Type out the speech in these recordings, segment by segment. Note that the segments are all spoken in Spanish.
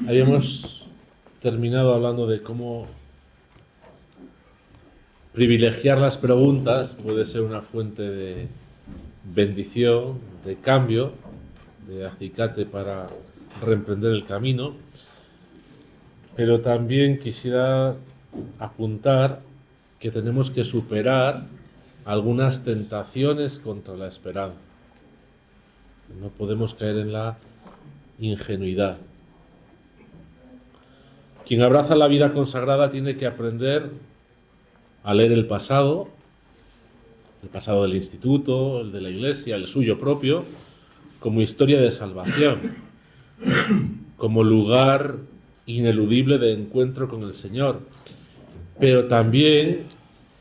Habíamos terminado hablando de cómo privilegiar las preguntas puede ser una fuente de bendición, de cambio, de acicate para reemprender el camino, pero también quisiera apuntar que tenemos que superar algunas tentaciones contra la esperanza. No podemos caer en la ingenuidad. Quien abraza la vida consagrada tiene que aprender a leer el pasado del instituto, el de la iglesia, el suyo propio, como historia de salvación, como lugar ineludible de encuentro con el Señor. Pero también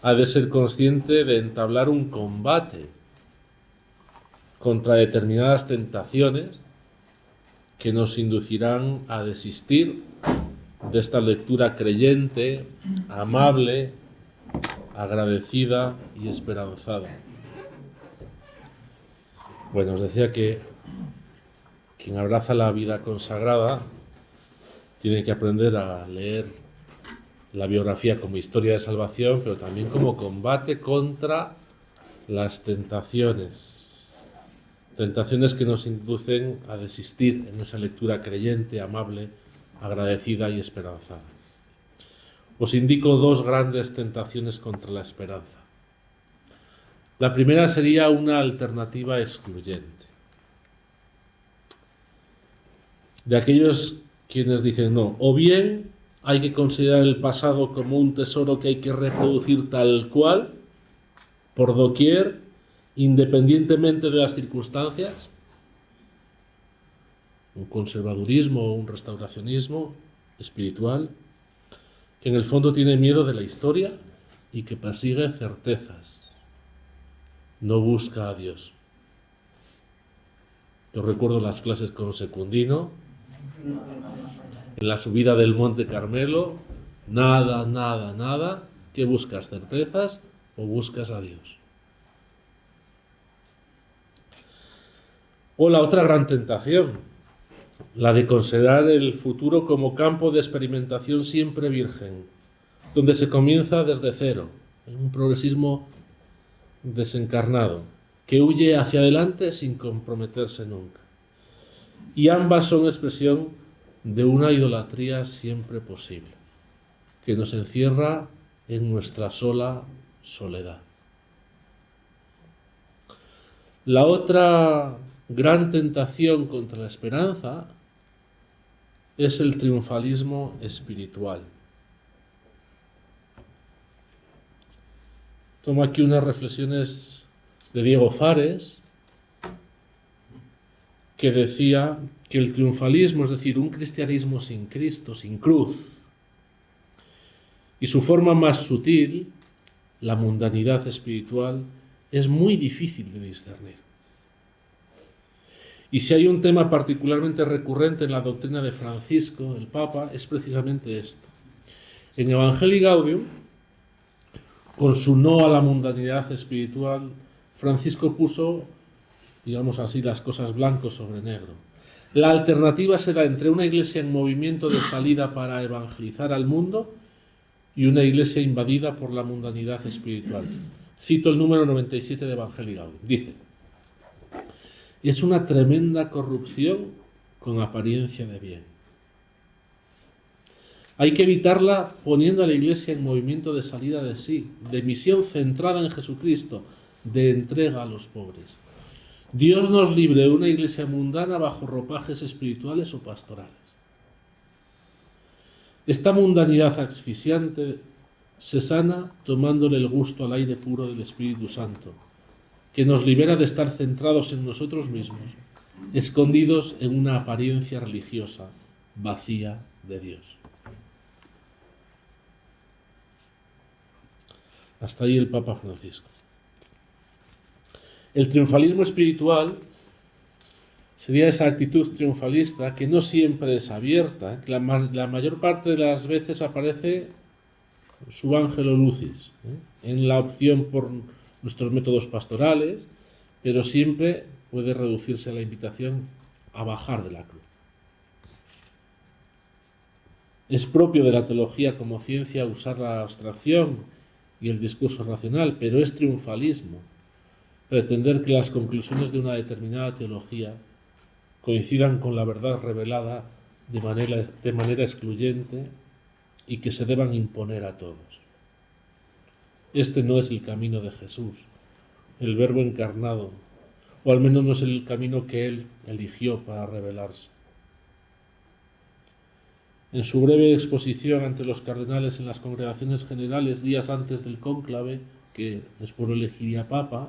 ha de ser consciente de entablar un combate contra determinadas tentaciones que nos inducirán a desistir de esta lectura creyente, amable, agradecida y esperanzada. Bueno, os decía que quien abraza la vida consagrada tiene que aprender a leer la biografía como historia de salvación, pero también como combate contra las tentaciones que nos inducen a desistir en esa lectura creyente, amable, agradecida y esperanzada. Os indico dos grandes tentaciones contra la esperanza. La primera sería una alternativa excluyente. De aquellos quienes dicen no, o bien hay que considerar el pasado como un tesoro que hay que reproducir tal cual, por doquier, independientemente de las circunstancias, un conservadurismo o un restauracionismo espiritual, que en el fondo tiene miedo de la historia y que persigue certezas, no busca a Dios. Yo recuerdo las clases con Secundino, en la subida del Monte Carmelo, nada, ¿qué buscas? ¿Certezas o buscas a Dios? O la otra gran tentación, la de considerar el futuro como campo de experimentación siempre virgen, donde se comienza desde cero, en un progresismo desencarnado, que huye hacia adelante sin comprometerse nunca. Y ambas son expresión de una idolatría siempre posible, que nos encierra en nuestra sola soledad. La otra gran tentación contra la esperanza es el triunfalismo espiritual. Tomo aquí unas reflexiones de Diego Fares, que decía que el triunfalismo, es decir, un cristianismo sin Cristo, sin cruz, y su forma más sutil, la mundanidad espiritual, es muy difícil de discernir. Y si hay un tema particularmente recurrente en la doctrina de Francisco, el Papa, es precisamente esto. En Evangelii Gaudium, con su no a la mundanidad espiritual, Francisco puso, digamos así, las cosas blanco sobre negro. La alternativa será entre una iglesia en movimiento de salida para evangelizar al mundo y una iglesia invadida por la mundanidad espiritual. Cito el número 97 de Evangelii Gaudium. Dice: es una tremenda corrupción con apariencia de bien. Hay que evitarla poniendo a la iglesia en movimiento de salida de sí, de misión centrada en Jesucristo, de entrega a los pobres. Dios nos libre de una iglesia mundana bajo ropajes espirituales o pastorales. Esta mundanidad asfixiante se sana tomándole el gusto al aire puro del Espíritu Santo, que nos libera de estar centrados en nosotros mismos, escondidos en una apariencia religiosa, vacía de Dios. Hasta ahí el Papa Francisco. El triunfalismo espiritual sería esa actitud triunfalista que no siempre es abierta, que la mayor parte de las veces aparece su ángelo lucis, en la opción por nuestros métodos pastorales, pero siempre puede reducirse a la invitación a bajar de la cruz. Es propio de la teología como ciencia usar la abstracción y el discurso racional, pero es triunfalismo pretender que las conclusiones de una determinada teología coincidan con la verdad revelada de manera excluyente y que se deban imponer a todos. Este no es el camino de Jesús, el Verbo encarnado, o al menos no es el camino que él eligió para revelarse. En su breve exposición ante los cardenales en las congregaciones generales días antes del cónclave, que después lo elegiría papa,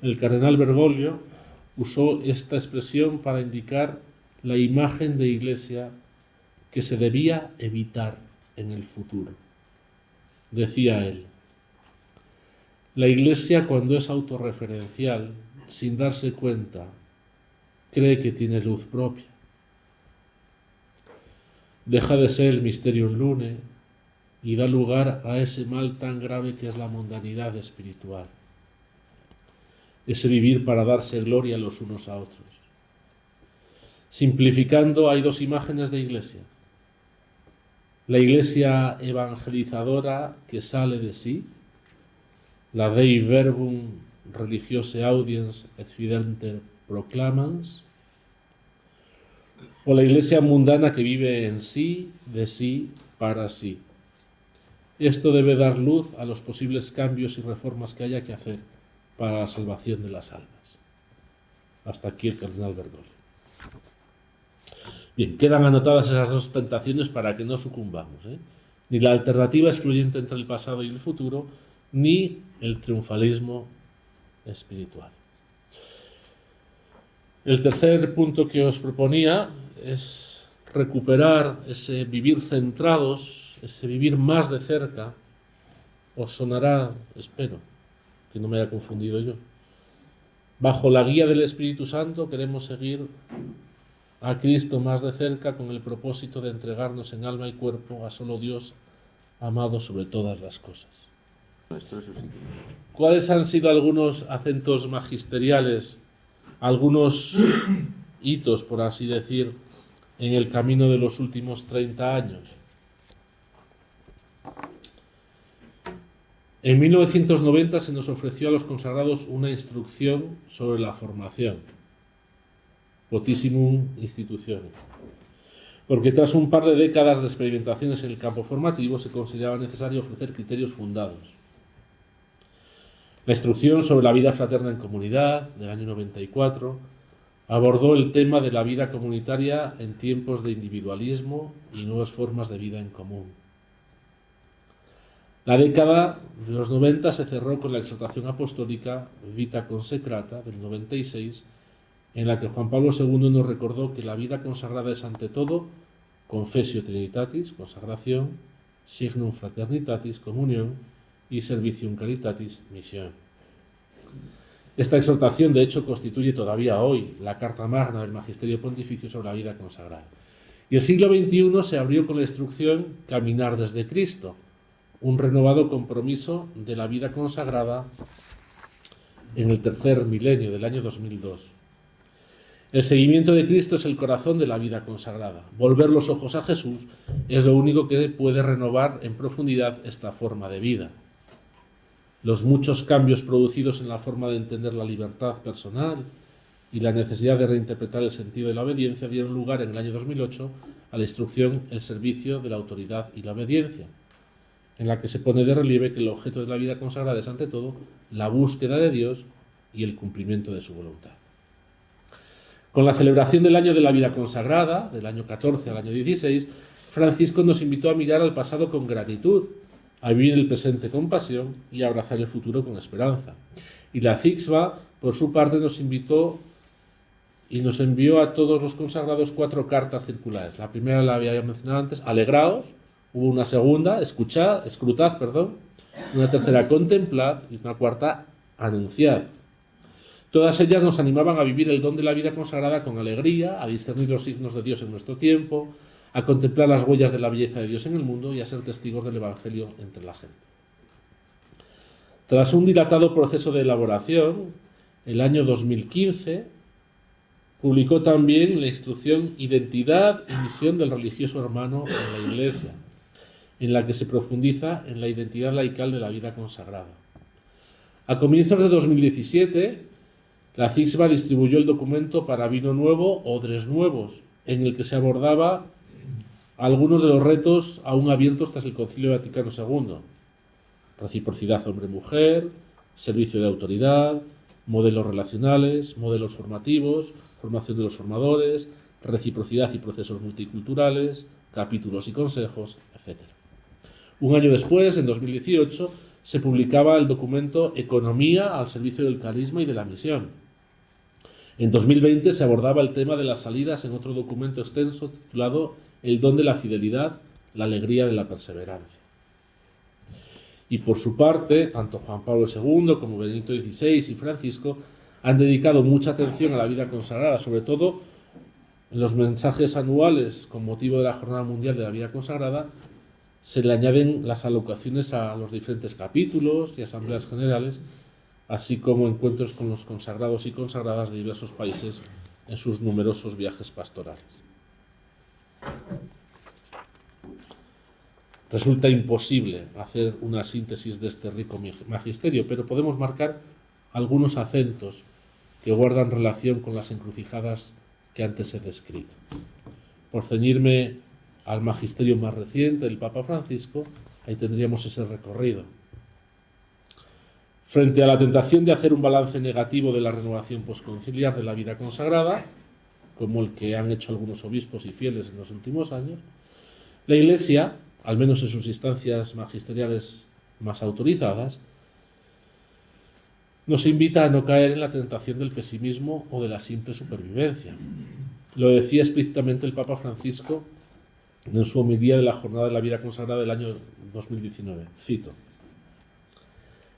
el cardenal Bergoglio usó esta expresión para indicar la imagen de iglesia que se debía evitar en el futuro. Decía él: la iglesia, cuando es autorreferencial, sin darse cuenta, cree que tiene luz propia. Deja de ser el mysterium lune y da lugar a ese mal tan grave que es la mundanidad espiritual, ese vivir para darse gloria los unos a otros. Simplificando, hay dos imágenes de iglesia: la iglesia evangelizadora que sale de sí, la Dei Verbum religiose audiens et fidenter proclamans, o la iglesia mundana que vive en sí, de sí, para sí. Esto debe dar luz a los posibles cambios y reformas que haya que hacer para la salvación de las almas. Hasta aquí el cardenal Bergoglio. Bien, quedan anotadas esas dos tentaciones para que no sucumbamos, ni la alternativa excluyente entre el pasado y el futuro, ni el triunfalismo espiritual. El tercer punto que os proponía es recuperar ese vivir centrados, ese vivir más de cerca. Os sonará, espero, que no me haya confundido yo. Bajo la guía del Espíritu Santo queremos seguir a Cristo más de cerca con el propósito de entregarnos en alma y cuerpo a solo Dios, amado sobre todas las cosas. ¿Cuáles han sido algunos acentos magisteriales, algunos hitos, por así decir, en el camino de los últimos 30 años? En 1990 se nos ofreció a los consagrados una instrucción sobre la formación, Votissimum Institutionem, porque tras un par de décadas de experimentaciones en el campo formativo se consideraba necesario ofrecer criterios fundados. La instrucción sobre la vida fraterna en comunidad, del año 94, abordó el tema de la vida comunitaria en tiempos de individualismo y nuevas formas de vida en común. La década de los 90 se cerró con la exhortación apostólica Vita Consecrata del 96, en la que Juan Pablo II nos recordó que la vida consagrada es ante todo confessio trinitatis, consagración, signum fraternitatis, comunión, y servicium caritatis, misión. Esta exhortación, de hecho, constituye todavía hoy la carta magna del Magisterio Pontificio sobre la vida consagrada. Y el siglo XXI se abrió con la instrucción Caminar desde Cristo, un renovado compromiso de la vida consagrada en el tercer milenio del año 2002. El seguimiento de Cristo es el corazón de la vida consagrada. Volver los ojos a Jesús es lo único que puede renovar en profundidad esta forma de vida. Los muchos cambios producidos en la forma de entender la libertad personal y la necesidad de reinterpretar el sentido de la obediencia dieron lugar en el año 2008 a la instrucción El servicio de la autoridad y la obediencia, en la que se pone de relieve que el objeto de la vida consagrada es ante todo la búsqueda de Dios y el cumplimiento de su voluntad. Con la celebración del año de la vida consagrada, del año 14 al año 16, Francisco nos invitó a mirar al pasado con gratitud, a vivir el presente con pasión y a abrazar el futuro con esperanza. Y la CICSVA, por su parte, nos invitó y nos envió a todos los consagrados 4 cartas circulares. La primera la había mencionado antes, alegraos, hubo una segunda, escrutad, una tercera, contemplad, y una cuarta, anunciad. Todas ellas nos animaban a vivir el don de la vida consagrada con alegría, a discernir los signos de Dios en nuestro tiempo, a contemplar las huellas de la belleza de Dios en el mundo y a ser testigos del Evangelio entre la gente. Tras un dilatado proceso de elaboración, el año 2015, Publicó también la instrucción Identidad y misión del religioso hermano en la Iglesia, en la que se profundiza en la identidad laical de la vida consagrada. A comienzos de 2017, la CISBA distribuyó el documento Para Vino Nuevo, Odres Nuevos, en el que se abordaba algunos de los retos aún abiertos tras el Concilio Vaticano II. Reciprocidad hombre-mujer, servicio de autoridad, modelos relacionales, modelos formativos, formación de los formadores, reciprocidad y procesos multiculturales, capítulos y consejos, etc. Un año después, en 2018, se publicaba el documento Economía al servicio del carisma y de la misión. En 2020 se abordaba el tema de las salidas en otro documento extenso titulado El don de la fidelidad, la alegría de la perseverancia. Y por su parte, tanto Juan Pablo II como Benedicto XVI y Francisco han dedicado mucha atención a la vida consagrada, sobre todo en los mensajes anuales con motivo de la Jornada Mundial de la Vida Consagrada. Se le añaden las alocuciones a los diferentes capítulos y asambleas generales, así como encuentros con los consagrados y consagradas de diversos países en sus numerosos viajes pastorales. Resulta imposible hacer una síntesis de este rico magisterio, pero podemos marcar algunos acentos que guardan relación con las encrucijadas que antes he descrito. Por ceñirme al magisterio más reciente del Papa Francisco, ahí tendríamos ese recorrido. Frente a la tentación de hacer un balance negativo de la renovación posconciliar de la vida consagrada, como el que han hecho algunos obispos y fieles en los últimos años, la Iglesia, al menos en sus instancias magisteriales más autorizadas, nos invita a no caer en la tentación del pesimismo o de la simple supervivencia. Lo decía explícitamente el Papa Francisco en su homilía de la Jornada de la Vida Consagrada del año 2019. Cito: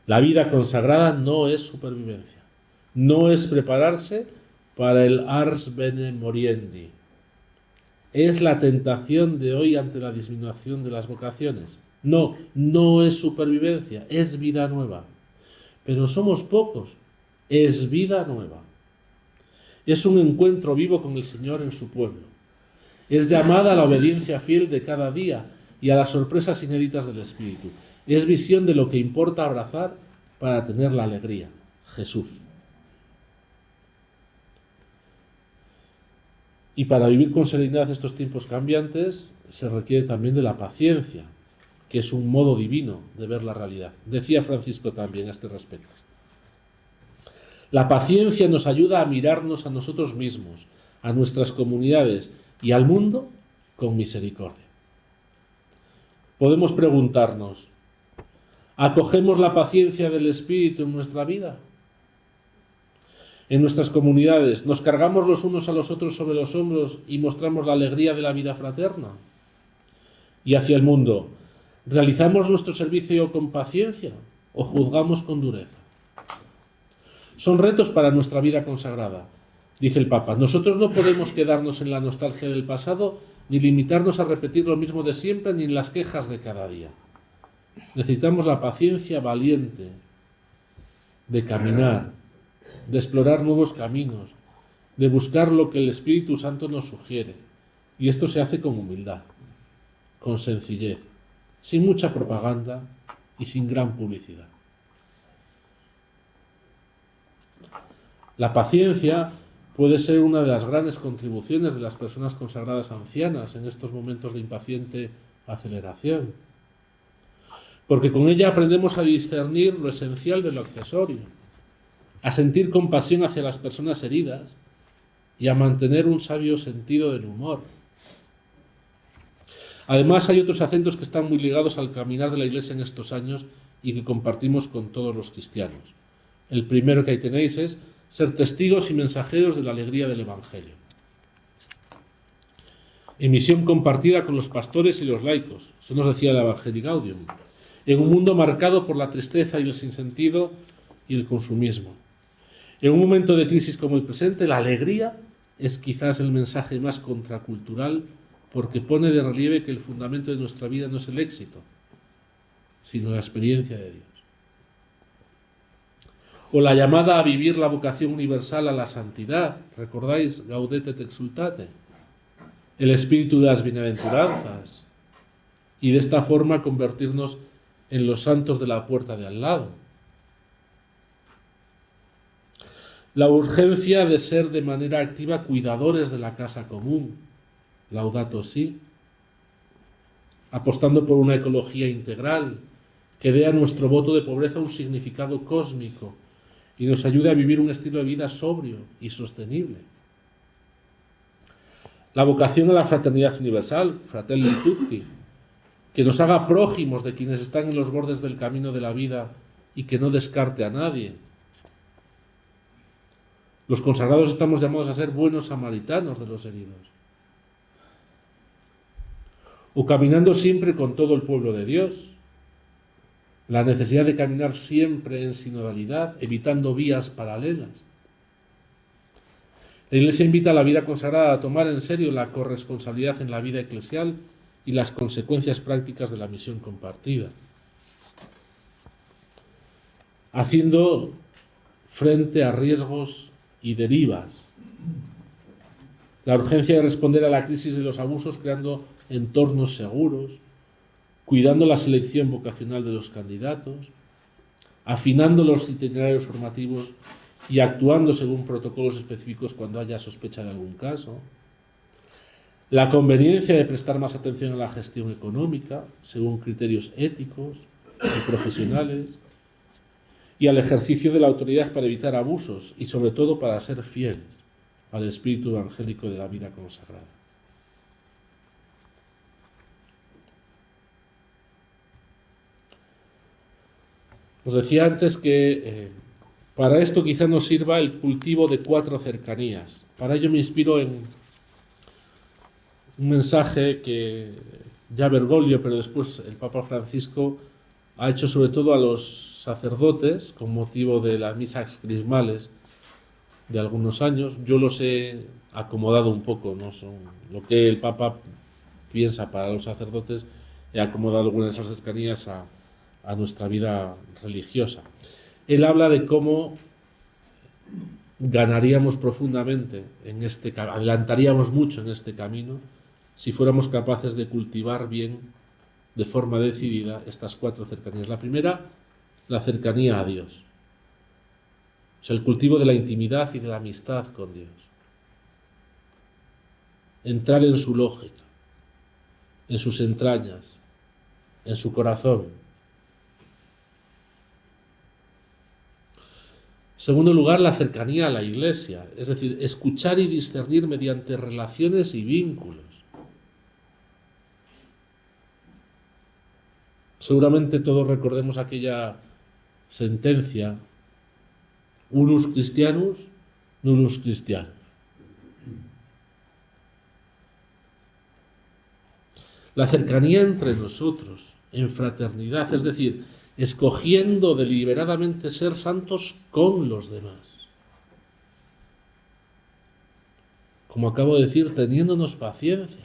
la vida consagrada no es supervivencia, no es prepararse para el ars bene moriendi. ¿Es la tentación de hoy ante la disminución de las vocaciones? No, no es supervivencia, es vida nueva. Pero somos pocos, es vida nueva. Es un encuentro vivo con el Señor en su pueblo. Es llamada a la obediencia fiel de cada día y a las sorpresas inéditas del Espíritu. Es visión de lo que importa abrazar para tener la alegría, Jesús. Y para vivir con serenidad estos tiempos cambiantes se requiere también de la paciencia, que es un modo divino de ver la realidad. Decía Francisco también a este respecto: la paciencia nos ayuda a mirarnos a nosotros mismos, a nuestras comunidades y al mundo con misericordia. Podemos preguntarnos: ¿acogemos la paciencia del Espíritu en nuestra vida? En nuestras comunidades, ¿nos cargamos los unos a los otros sobre los hombros y mostramos la alegría de la vida fraterna? Y hacia el mundo, ¿realizamos nuestro servicio con paciencia o juzgamos con dureza? Son retos para nuestra vida consagrada, dice el Papa. Nosotros no podemos quedarnos en la nostalgia del pasado, ni limitarnos a repetir lo mismo de siempre, ni en las quejas de cada día. Necesitamos la paciencia valiente de caminar, de explorar nuevos caminos, de buscar lo que el Espíritu Santo nos sugiere. Y esto se hace con humildad, con sencillez, sin mucha propaganda y sin gran publicidad. La paciencia puede ser una de las grandes contribuciones de las personas consagradas ancianas en estos momentos de impaciente aceleración, porque con ella aprendemos a discernir lo esencial de lo accesorio, a sentir compasión hacia las personas heridas y a mantener un sabio sentido del humor. Además, hay otros acentos que están muy ligados al caminar de la Iglesia en estos años y que compartimos con todos los cristianos. El primero que ahí tenéis es ser testigos y mensajeros de la alegría del Evangelio. En misión compartida con los pastores y los laicos, eso nos decía el Evangelii Gaudium, en un mundo marcado por la tristeza y el sinsentido y el consumismo. En un momento de crisis como el presente, la alegría es quizás el mensaje más contracultural, porque pone de relieve que el fundamento de nuestra vida no es el éxito, sino la experiencia de Dios. o la llamada a vivir la vocación universal a la santidad. ¿Recordáis? Gaudete et exultate. El espíritu de las bienaventuranzas. Y de esta forma convertirnos en los santos de la puerta de al lado. La urgencia de ser de manera activa cuidadores de la casa común. Laudato si. Apostando por una ecología integral que dé a nuestro voto de pobreza un significado cósmico y nos ayude a vivir un estilo de vida sobrio y sostenible. La vocación a la fraternidad universal, Fratelli Tutti, que nos haga prójimos de quienes están en los bordes del camino de la vida y que no descarte a nadie. Los consagrados estamos llamados a ser buenos samaritanos de los heridos. O caminando siempre con todo el pueblo de Dios. La necesidad de caminar siempre en sinodalidad, evitando vías paralelas. La Iglesia invita a la vida consagrada a tomar en serio la corresponsabilidad en la vida eclesial y las consecuencias prácticas de la misión compartida, haciendo frente a riesgos y derivas. La urgencia de responder a la crisis de los abusos creando entornos seguros, cuidando la selección vocacional de los candidatos, afinando los itinerarios formativos y actuando según protocolos específicos cuando haya sospecha de algún caso. La conveniencia de prestar más atención a la gestión económica, según criterios éticos y profesionales, y al ejercicio de la autoridad para evitar abusos y sobre todo para ser fieles al espíritu evangélico de la vida consagrada. Os decía antes que para esto quizá nos sirva el cultivo de 4 cercanías. Para ello me inspiro en un mensaje que ya Bergoglio, pero después el Papa Francisco ha hecho sobre todo a los sacerdotes con motivo de las misas crismales de algunos años. Yo los he acomodado un poco, ¿no? Son lo que el Papa piensa para los sacerdotes, he acomodado algunas de esas cercanías a nuestra vida religiosa. Él habla de cómo ganaríamos profundamente en adelantaríamos mucho en este camino si fuéramos capaces de cultivar bien, de forma decidida, estas 4 cercanías. La primera, la cercanía a Dios. O sea, el cultivo de la intimidad y de la amistad con Dios. Entrar en su lógica, en sus entrañas, en su corazón. Segundo lugar, la cercanía a la Iglesia, es decir, escuchar y discernir mediante relaciones y vínculos. Seguramente todos recordemos aquella sentencia, unus Christianus, nullus Christianus. La cercanía entre nosotros, en fraternidad, es decir, escogiendo deliberadamente ser santos con los demás. Como acabo de decir, teniéndonos paciencia,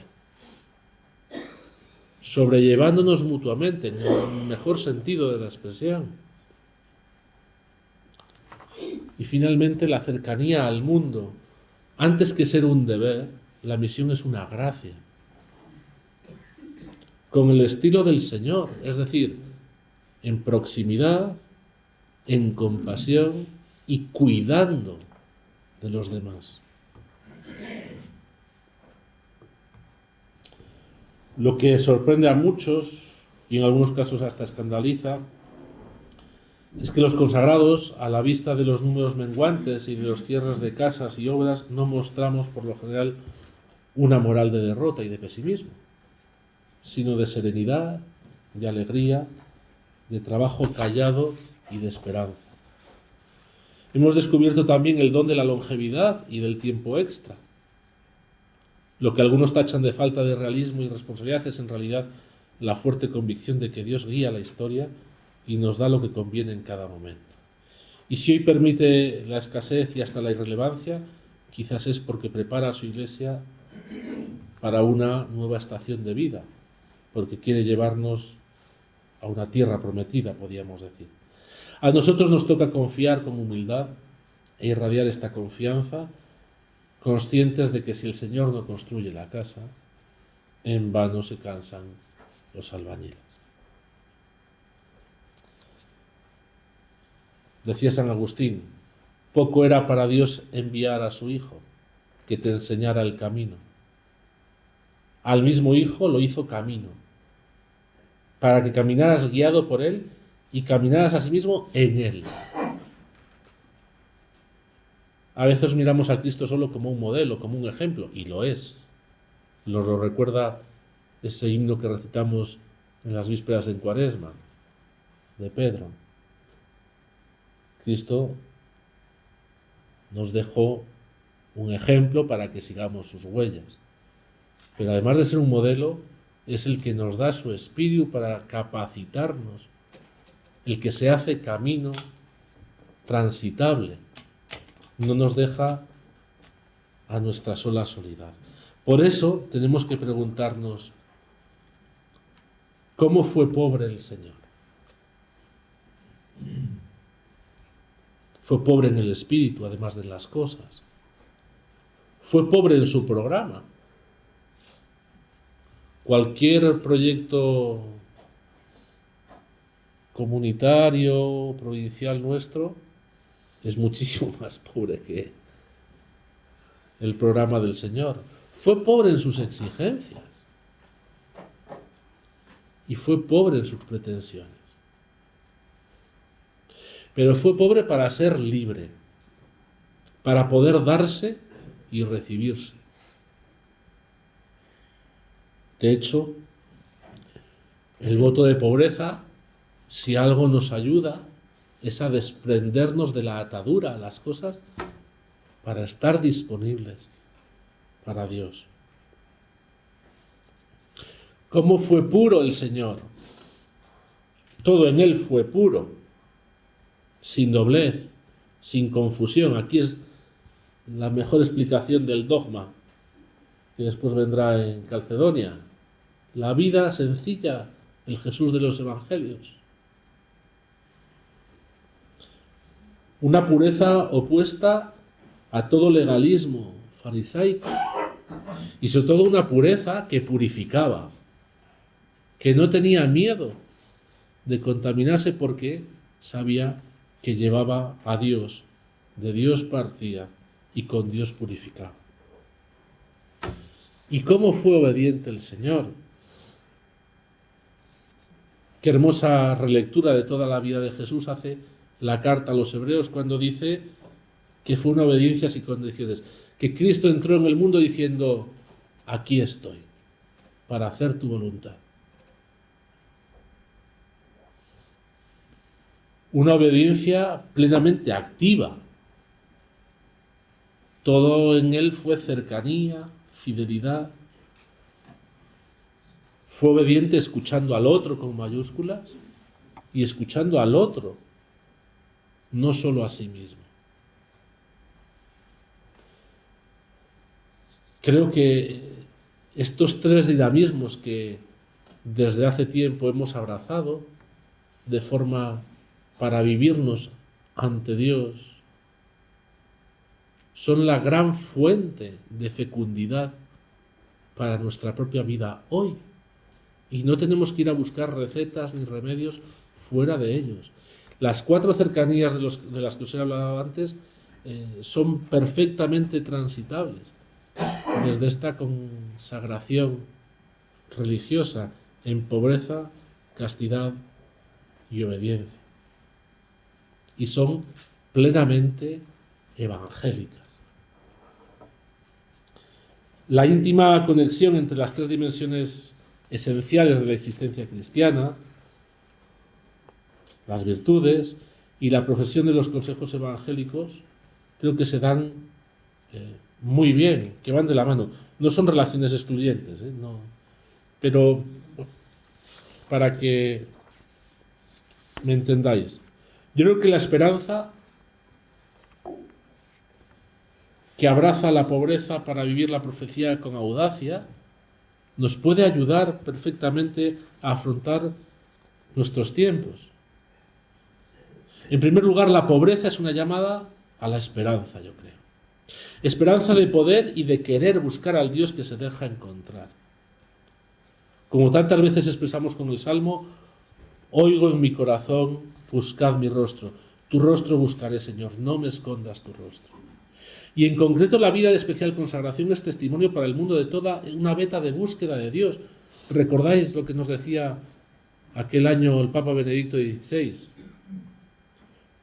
sobrellevándonos mutuamente, en el mejor sentido de la expresión. Y finalmente la cercanía al mundo. Antes que ser un deber, la misión es una gracia. Con el estilo del Señor, es decir, en proximidad, en compasión y cuidando de los demás. Lo que sorprende a muchos, y en algunos casos hasta escandaliza, es que los consagrados, a la vista de los números menguantes y de los cierres de casas y obras, no mostramos por lo general una moral de derrota y de pesimismo, sino de serenidad, de alegría, de trabajo callado y de esperanza. Hemos descubierto también el don de la longevidad y del tiempo extra. Lo que algunos tachan de falta de realismo y responsabilidad es en realidad la fuerte convicción de que Dios guía la historia y nos da lo que conviene en cada momento. Y si hoy permite la escasez y hasta la irrelevancia, quizás es porque prepara a su Iglesia para una nueva estación de vida, porque quiere llevarnos a una tierra prometida, podríamos decir. A nosotros nos toca confiar con humildad e irradiar esta confianza, conscientes de que si el Señor no construye la casa, en vano se cansan los albañiles. Decía San Agustín, poco era para Dios enviar a su Hijo, que te enseñara el camino. Al mismo Hijo lo hizo camino, para que caminaras guiado por Él y caminaras a sí mismo en Él. A veces miramos a Cristo solo como un modelo, como un ejemplo, y lo es. Nos lo recuerda ese himno que recitamos en las vísperas en Cuaresma, de Pedro. Cristo nos dejó un ejemplo para que sigamos sus huellas. Pero además de ser un modelo, es el que nos da su espíritu para capacitarnos, el que se hace camino transitable, no nos deja a nuestra sola soledad. Por eso tenemos que preguntarnos, ¿cómo fue pobre el Señor? Fue pobre en el espíritu, además de las cosas. Fue pobre en su programa. Cualquier proyecto comunitario, provincial nuestro, es muchísimo más pobre que el programa del Señor. Fue pobre en sus exigencias y fue pobre en sus pretensiones. Pero fue pobre para ser libre, para poder darse y recibirse. De hecho, el voto de pobreza, si algo nos ayuda, es a desprendernos de la atadura a las cosas para estar disponibles para Dios. ¿Cómo fue puro el Señor? Todo en Él fue puro, sin doblez, sin confusión. Aquí es la mejor explicación del dogma que después vendrá en Calcedonia. La vida sencilla, el Jesús de los Evangelios. Una pureza opuesta a todo legalismo farisaico y sobre todo una pureza que purificaba, que no tenía miedo de contaminarse porque sabía que llevaba a Dios, de Dios partía y con Dios purificaba. ¿Y cómo fue obediente el Señor? Qué hermosa relectura de toda la vida de Jesús hace la carta a los hebreos cuando dice que fue una obediencia sin condiciones, que Cristo entró en el mundo diciendo, aquí estoy, para hacer tu voluntad. Una obediencia plenamente activa. Todo en él fue cercanía, fidelidad. Fue obediente escuchando al otro con mayúsculas y escuchando al otro, no solo a sí mismo. Creo que estos tres dinamismos que desde hace tiempo hemos abrazado de forma para vivirnos ante Dios son la gran fuente de fecundidad para nuestra propia vida hoy. Y no tenemos que ir a buscar recetas ni remedios fuera de ellos. Las cuatro cercanías de las que os he hablado antes son perfectamente transitables desde esta consagración religiosa en pobreza, castidad y obediencia. Y son plenamente evangélicas. La íntima conexión entre las tres dimensiones esenciales de la existencia cristiana, las virtudes y la profesión de los consejos evangélicos, creo que se dan muy bien, que van de la mano. No son relaciones excluyentes, no. Pero para que me entendáis, yo creo que la esperanza que abraza la pobreza para vivir la profecía con audacia nos puede ayudar perfectamente a afrontar nuestros tiempos. En primer lugar, la pobreza es una llamada a la esperanza, yo creo. Esperanza de poder y de querer buscar al Dios que se deja encontrar. Como tantas veces expresamos con el Salmo, oigo en mi corazón, buscad mi rostro. Tu rostro buscaré, Señor, no me escondas tu rostro. Y en concreto la vida de especial consagración es testimonio para el mundo de toda una veta de búsqueda de Dios. ¿Recordáis lo que nos decía aquel año el Papa Benedicto XVI?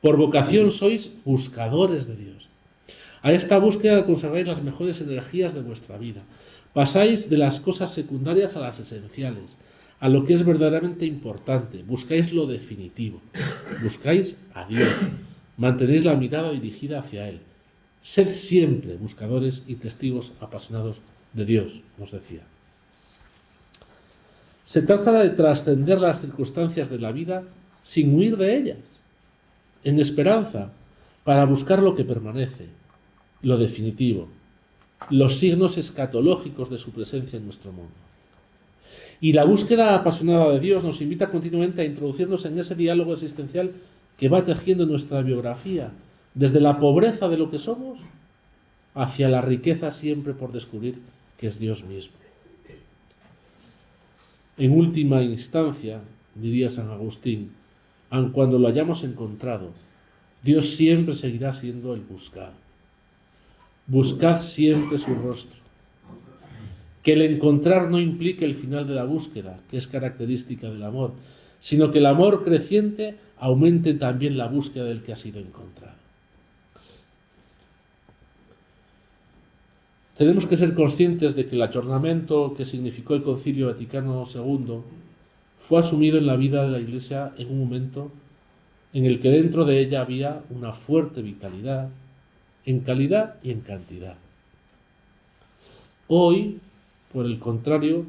Por vocación sois buscadores de Dios. A esta búsqueda consagráis las mejores energías de vuestra vida. Pasáis de las cosas secundarias a las esenciales, a lo que es verdaderamente importante. Buscáis lo definitivo. Buscáis a Dios. Mantenéis la mirada dirigida hacia Él. Sed siempre buscadores y testigos apasionados de Dios, nos decía. Se trata de trascender las circunstancias de la vida sin huir de ellas, en esperanza, para buscar lo que permanece, lo definitivo, los signos escatológicos de su presencia en nuestro mundo. Y la búsqueda apasionada de Dios nos invita continuamente a introducirnos en ese diálogo existencial que va tejiendo nuestra biografía, desde la pobreza de lo que somos hacia la riqueza siempre por descubrir que es Dios mismo. En última instancia, diría San Agustín, aun cuando lo hayamos encontrado, Dios siempre seguirá siendo el buscado. Buscad siempre su rostro. Que el encontrar no implique el final de la búsqueda, que es característica del amor, sino que el amor creciente aumente también la búsqueda del que ha sido encontrado. Tenemos que ser conscientes de que el ayornamiento que significó el Concilio Vaticano II fue asumido en la vida de la Iglesia en un momento en el que dentro de ella había una fuerte vitalidad, en calidad y en cantidad. Hoy, por el contrario,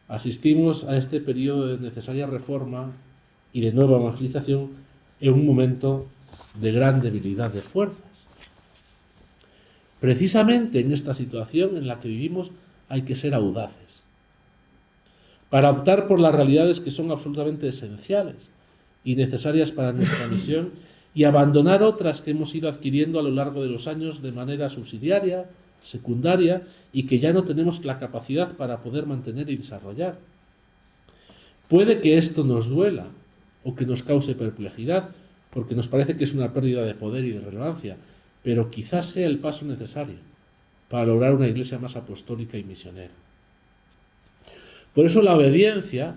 asistimos a este periodo de necesaria reforma y de nueva evangelización en un momento de gran debilidad de fuerzas. Precisamente en esta situación en la que vivimos hay que ser audaces para optar por las realidades que son absolutamente esenciales y necesarias para nuestra misión y abandonar otras que hemos ido adquiriendo a lo largo de los años de manera subsidiaria, secundaria y que ya no tenemos la capacidad para poder mantener y desarrollar. Puede que esto nos duela o que nos cause perplejidad porque nos parece que es una pérdida de poder y de relevancia, pero quizás sea el paso necesario para lograr una iglesia más apostólica y misionera. Por eso la obediencia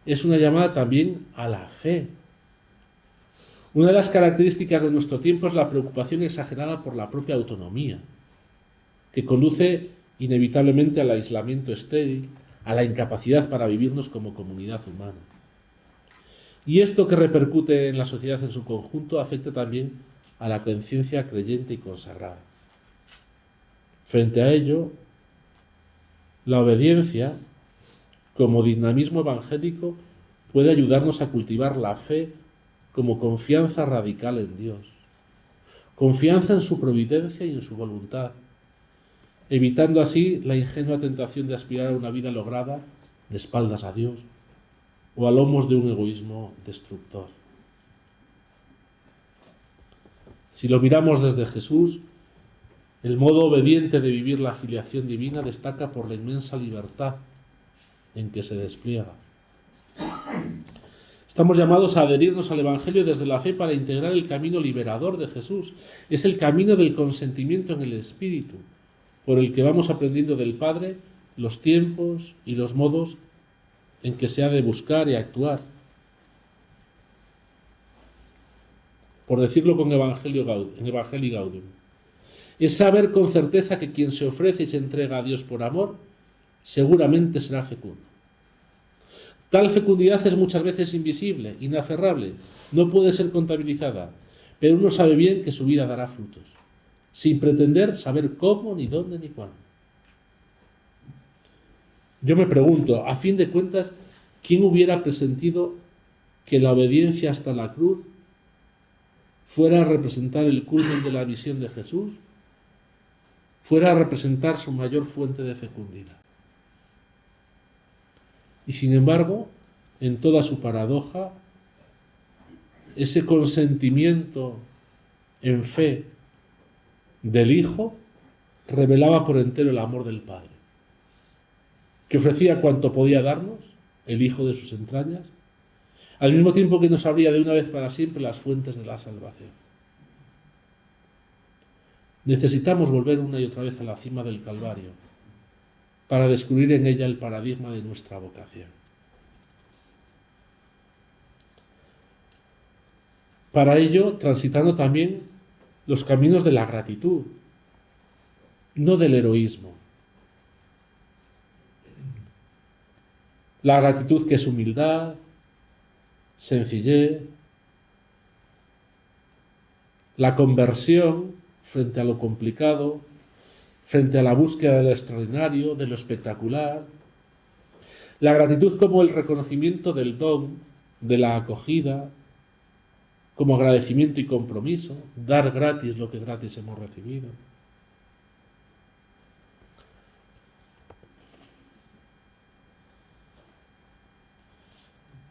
es una llamada también a la fe. Una de las características de nuestro tiempo es la preocupación exagerada por la propia autonomía, que conduce inevitablemente al aislamiento estéril, a la incapacidad para vivirnos como comunidad humana. Y esto que repercute en la sociedad en su conjunto afecta también a la conciencia creyente y consagrada. Frente a ello, la obediencia, como dinamismo evangélico, puede ayudarnos a cultivar la fe como confianza radical en Dios, confianza en su providencia y en su voluntad, evitando así la ingenua tentación de aspirar a una vida lograda de espaldas a Dios o a lomos de un egoísmo destructor. Si lo miramos desde Jesús, el modo obediente de vivir la filiación divina destaca por la inmensa libertad en que se despliega. Estamos llamados a adherirnos al Evangelio desde la fe para integrar el camino liberador de Jesús. Es el camino del consentimiento en el Espíritu, por el que vamos aprendiendo del Padre los tiempos y los modos en que se ha de buscar y actuar. Por decirlo con Evangelii Gaudium, es saber con certeza que quien se ofrece y se entrega a Dios por amor, seguramente será fecundo. Tal fecundidad es muchas veces invisible, inaferrable, no puede ser contabilizada, pero uno sabe bien que su vida dará frutos, sin pretender saber cómo, ni dónde, ni cuándo. Yo me pregunto, a fin de cuentas, ¿quién hubiera presentido que la obediencia hasta la cruz fuera a representar el culmen de la misión de Jesús, fuera a representar su mayor fuente de fecundidad? Y sin embargo, en toda su paradoja, ese consentimiento en fe del Hijo revelaba por entero el amor del Padre, que ofrecía cuanto podía darnos, el Hijo de sus entrañas, al mismo tiempo que nos abría de una vez para siempre las fuentes de la salvación. Necesitamos volver una y otra vez a la cima del Calvario para descubrir en ella el paradigma de nuestra vocación. Para ello, transitando también los caminos de la gratitud, no del heroísmo. La gratitud que es humildad, sencillez, la conversión frente a lo complicado, frente a la búsqueda de lo extraordinario, de lo espectacular. La gratitud como el reconocimiento del don, de la acogida, como agradecimiento y compromiso, dar gratis lo que gratis hemos recibido.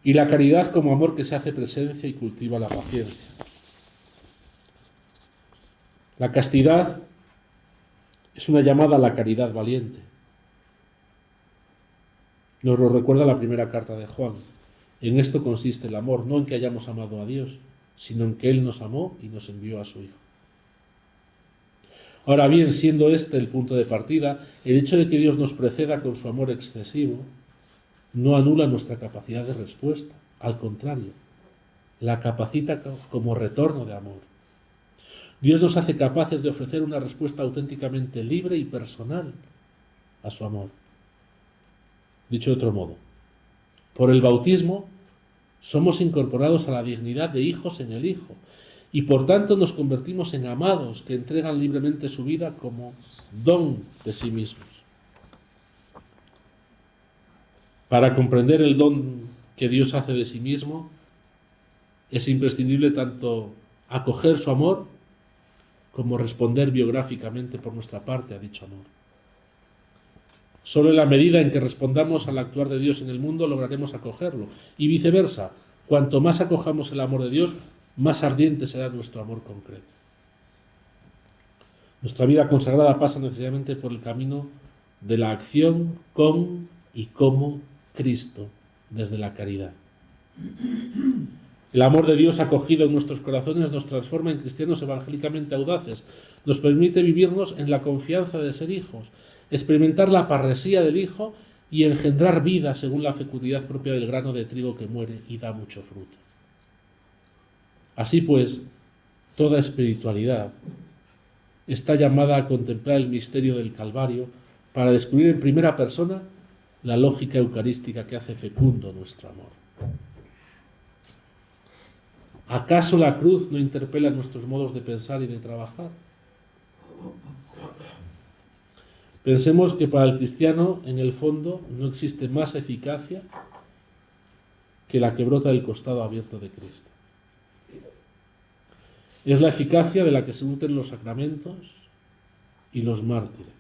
Y la caridad como amor que se hace presencia y cultiva la paciencia. La castidad es una llamada a la caridad valiente. Nos lo recuerda la primera carta de Juan. En esto consiste el amor, no en que hayamos amado a Dios, sino en que Él nos amó y nos envió a su Hijo. Ahora bien, siendo este el punto de partida, el hecho de que Dios nos preceda con su amor excesivo no anula nuestra capacidad de respuesta. Al contrario, la capacita como retorno de amor. Dios nos hace capaces de ofrecer una respuesta auténticamente libre y personal a su amor. Dicho de otro modo, por el bautismo somos incorporados a la dignidad de hijos en el Hijo y por tanto nos convertimos en amados que entregan libremente su vida como don de sí mismos. Para comprender el don que Dios hace de sí mismo, es imprescindible tanto acoger su amor como responder biográficamente por nuestra parte a dicho amor. Solo en la medida en que respondamos al actuar de Dios en el mundo lograremos acogerlo. Y viceversa, cuanto más acojamos el amor de Dios, más ardiente será nuestro amor concreto. Nuestra vida consagrada pasa necesariamente por el camino de la acción con y como Cristo, desde la caridad. El amor de Dios acogido en nuestros corazones nos transforma en cristianos evangélicamente audaces, nos permite vivirnos en la confianza de ser hijos, experimentar la parresía del Hijo y engendrar vida según la fecundidad propia del grano de trigo que muere y da mucho fruto. Así pues, toda espiritualidad está llamada a contemplar el misterio del Calvario para descubrir en primera persona la lógica eucarística que hace fecundo nuestro amor. ¿Acaso la cruz no interpela nuestros modos de pensar y de trabajar? Pensemos que para el cristiano, en el fondo, no existe más eficacia que la que brota del costado abierto de Cristo. Es la eficacia de la que se nutren los sacramentos y los mártires.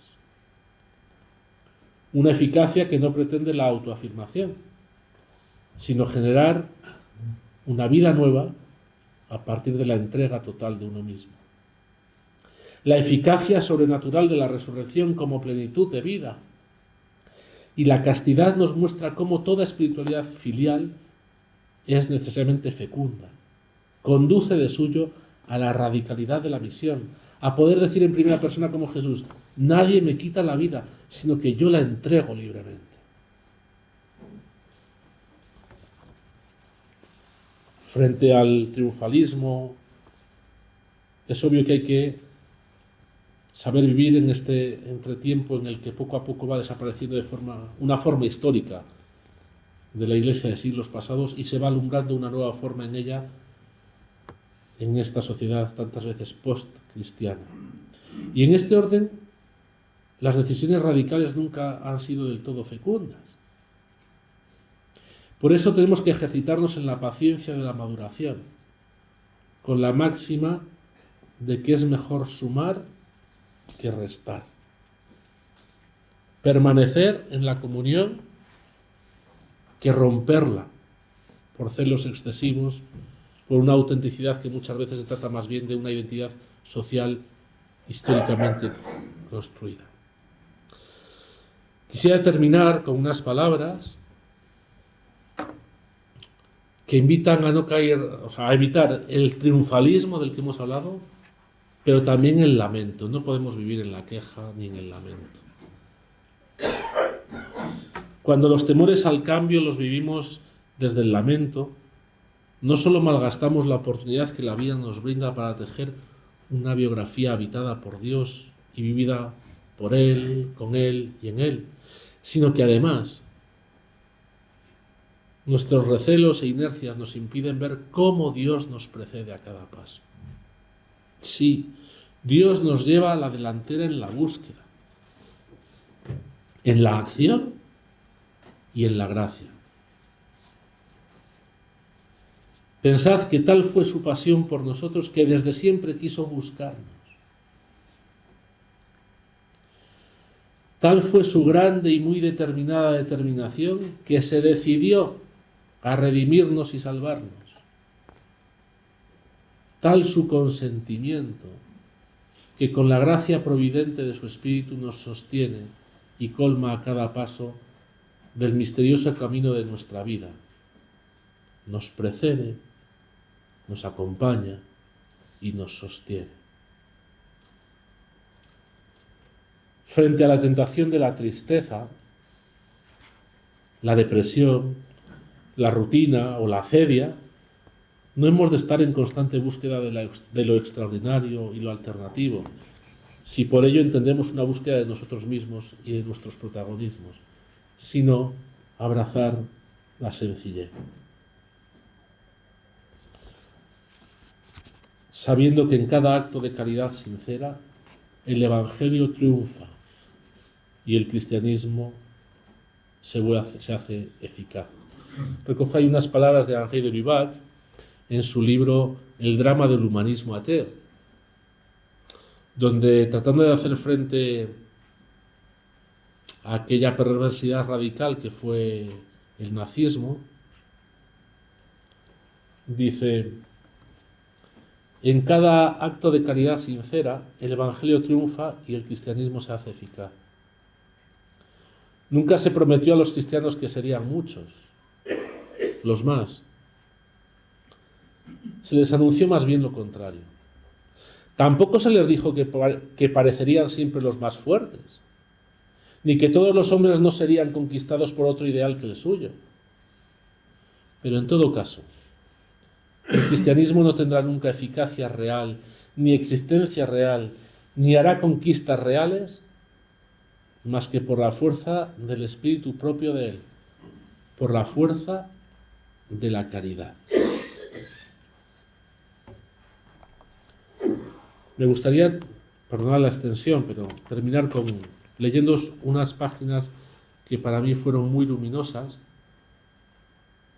Una eficacia que no pretende la autoafirmación, sino generar una vida nueva a partir de la entrega total de uno mismo. La eficacia sobrenatural de la resurrección como plenitud de vida. Y la castidad nos muestra cómo toda espiritualidad filial es necesariamente fecunda. Conduce de suyo a la radicalidad de la misión, a poder decir en primera persona como Jesús: nadie me quita la vida, sino que yo la entrego libremente. Frente al triunfalismo, es obvio que hay que saber vivir en este entretiempo en el que poco a poco va desapareciendo una forma histórica de la Iglesia de siglos pasados y se va alumbrando una nueva forma en ella, en esta sociedad tantas veces post-cristiana. Y en este orden, las decisiones radicales nunca han sido del todo fecundas. Por eso tenemos que ejercitarnos en la paciencia de la maduración, con la máxima de que es mejor sumar que restar. Permanecer en la comunión que romperla por celos excesivos por una autenticidad que muchas veces se trata más bien de una identidad social históricamente construida. Quisiera terminar con unas palabras que invitan a no caer, o sea, a evitar el triunfalismo del que hemos hablado, pero también el lamento. No podemos vivir en la queja ni en el lamento. Cuando los temores al cambio los vivimos desde el lamento, no solo malgastamos la oportunidad que la vida nos brinda para tejer una biografía habitada por Dios y vivida por Él, con Él y en Él, sino que además nuestros recelos e inercias nos impiden ver cómo Dios nos precede a cada paso. Sí, Dios nos lleva a la delantera en la búsqueda, en la acción y en la gracia. Pensad que tal fue su pasión por nosotros que desde siempre quiso buscarnos. Tal fue su grande y muy determinada determinación que se decidió a redimirnos y salvarnos. Tal su consentimiento que con la gracia providente de su Espíritu nos sostiene y colma a cada paso del misterioso camino de nuestra vida. Nos precede, nos acompaña y nos sostiene. Frente a la tentación de la tristeza, la depresión, la rutina o la acedia, no hemos de estar en constante búsqueda de lo extraordinario y lo alternativo, si por ello entendemos una búsqueda de nosotros mismos y de nuestros protagonismos, sino abrazar la sencillez. Sabiendo que en cada acto de caridad sincera el Evangelio triunfa y el cristianismo se hace eficaz. Recoge ahí unas palabras de Henri de Lubac en su libro El drama del humanismo ateo, donde, tratando de hacer frente a aquella perversidad radical que fue el nazismo, dice: en cada acto de caridad sincera el Evangelio triunfa y el cristianismo se hace eficaz. Nunca se prometió a los cristianos que serían muchos, los más. Se les anunció más bien lo contrario. Tampoco se les dijo que parecerían siempre los más fuertes, ni que todos los hombres no serían conquistados por otro ideal que el suyo. Pero en todo caso, el cristianismo no tendrá nunca eficacia real, ni existencia real, ni hará conquistas reales, más que por la fuerza del espíritu propio de él, por la fuerza de la caridad. Me gustaría, perdonad la extensión, pero terminar leyendo unas páginas que para mí fueron muy luminosas,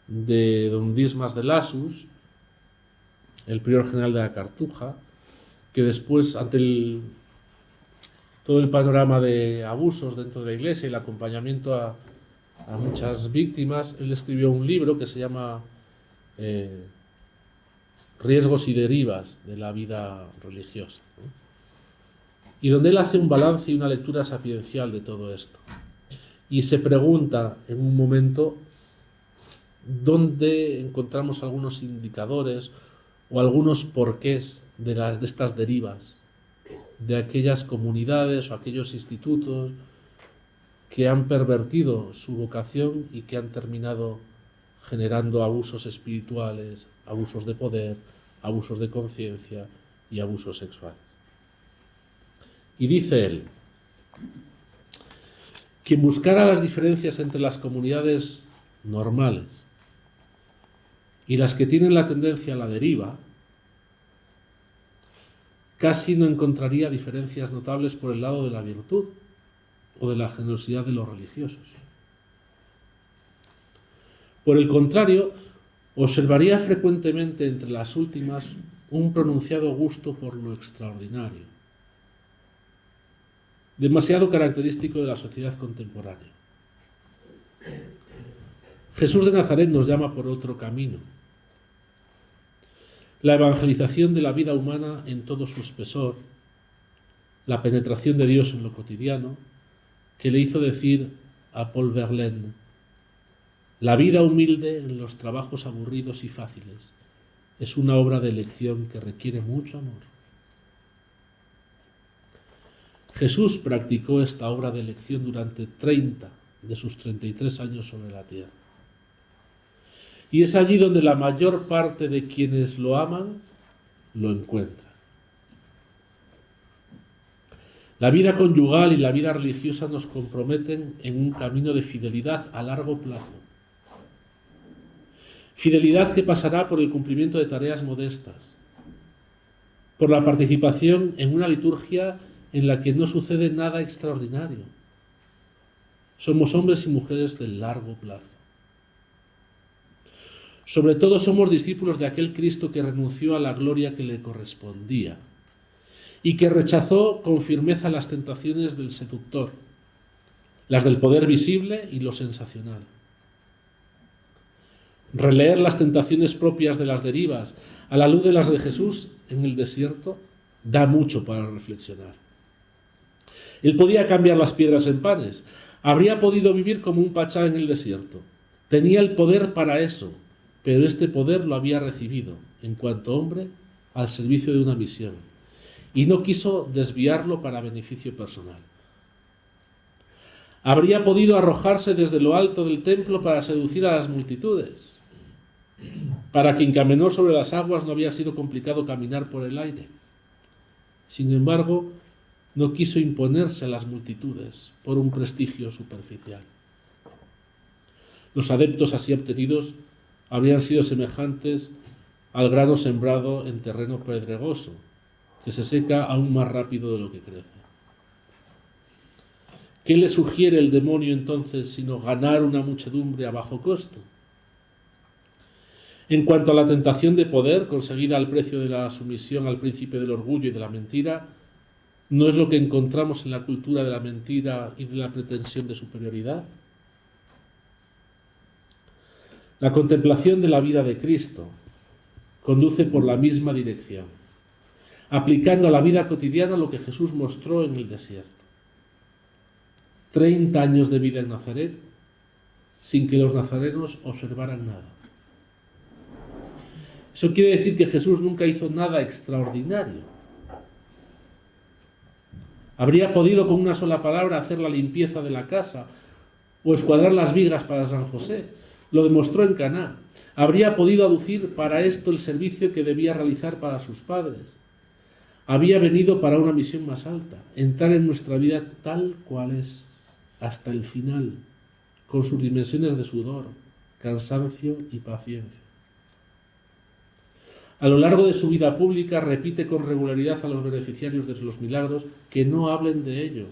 de don Dismas de Lassus, el prior general de la Cartuja, que después, ante todo el panorama de abusos dentro de la Iglesia y el acompañamiento a muchas víctimas, él escribió un libro que se llama Riesgos y derivas de la vida religiosa, ¿no? Y donde él hace un balance y una lectura sapiencial de todo esto. Y se pregunta en un momento dónde encontramos algunos indicadores o algunos porqués de estas derivas, de aquellas comunidades o aquellos institutos que han pervertido su vocación y que han terminado generando abusos espirituales, abusos de poder, abusos de conciencia y abusos sexuales. Y dice él: quien buscara las diferencias entre las comunidades normales y las que tienen la tendencia a la deriva, casi no encontraría diferencias notables por el lado de la virtud o de la generosidad de los religiosos. Por el contrario, observaría frecuentemente entre las últimas un pronunciado gusto por lo extraordinario, demasiado característico de la sociedad contemporánea. Jesús de Nazaret nos llama por otro camino. la evangelización de la vida humana en todo su espesor, la penetración de Dios en lo cotidiano, que le hizo decir a Paul Verlaine: la vida humilde en los trabajos aburridos y fáciles es una obra de elección que requiere mucho amor. Jesús practicó esta obra de elección durante 30 de sus 33 años sobre la tierra. Y es allí donde la mayor parte de quienes lo aman lo encuentran. La vida conyugal y la vida religiosa nos comprometen en un camino de fidelidad a largo plazo. Fidelidad que pasará por el cumplimiento de tareas modestas, por la participación en una liturgia en la que no sucede nada extraordinario. Somos hombres y mujeres del largo plazo. Sobre todo somos discípulos de aquel Cristo que renunció a la gloria que le correspondía y que rechazó con firmeza las tentaciones del seductor, las del poder visible y lo sensacional. Releer las tentaciones propias de las derivas a la luz de las de Jesús en el desierto da mucho para reflexionar. Él podía cambiar las piedras en panes, habría podido vivir como un pachá en el desierto. Tenía el poder para eso, pero este poder lo había recibido, en cuanto hombre, al servicio de una misión, y no quiso desviarlo para beneficio personal. Habría podido arrojarse desde lo alto del templo para seducir a las multitudes. Para quien caminó sobre las aguas no había sido complicado caminar por el aire. Sin embargo, no quiso imponerse a las multitudes por un prestigio superficial. Los adeptos así obtenidos habrían sido semejantes al grano sembrado en terreno pedregoso, que se seca aún más rápido de lo que crece. ¿Qué le sugiere el demonio entonces sino ganar una muchedumbre a bajo costo? En cuanto a la tentación de poder, conseguida al precio de la sumisión al príncipe del orgullo y de la mentira, ¿no es lo que encontramos en la cultura de la mentira y de la pretensión de superioridad? La contemplación de la vida de Cristo conduce por la misma dirección, aplicando a la vida cotidiana lo que Jesús mostró en el desierto. 30 años de vida en Nazaret sin que los nazarenos observaran nada. Eso quiere decir que Jesús nunca hizo nada extraordinario. Habría podido con una sola palabra hacer la limpieza de la casa o escuadrar las vigas para San José. Lo demostró en Caná. Habría podido aducir para esto el servicio que debía realizar para sus padres. Había venido para una misión más alta, entrar en nuestra vida tal cual es, hasta el final, con sus dimensiones de sudor, cansancio y paciencia. A lo largo de su vida pública repite con regularidad a los beneficiarios de los milagros que no hablen de ello,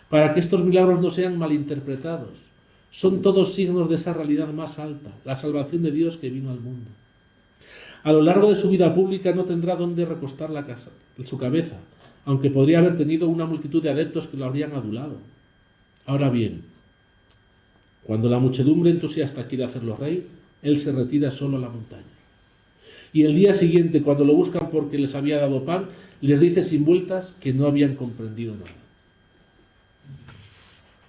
para que estos milagros no sean malinterpretados. Son todos signos de esa realidad más alta, la salvación de Dios que vino al mundo. A lo largo de su vida pública no tendrá dónde recostar su cabeza, aunque podría haber tenido una multitud de adeptos que lo habrían adulado. Ahora bien, cuando la muchedumbre entusiasta quiere hacerlo rey, él se retira solo a la montaña. Y el día siguiente, cuando lo buscan porque les había dado pan, les dice sin vueltas que no habían comprendido nada.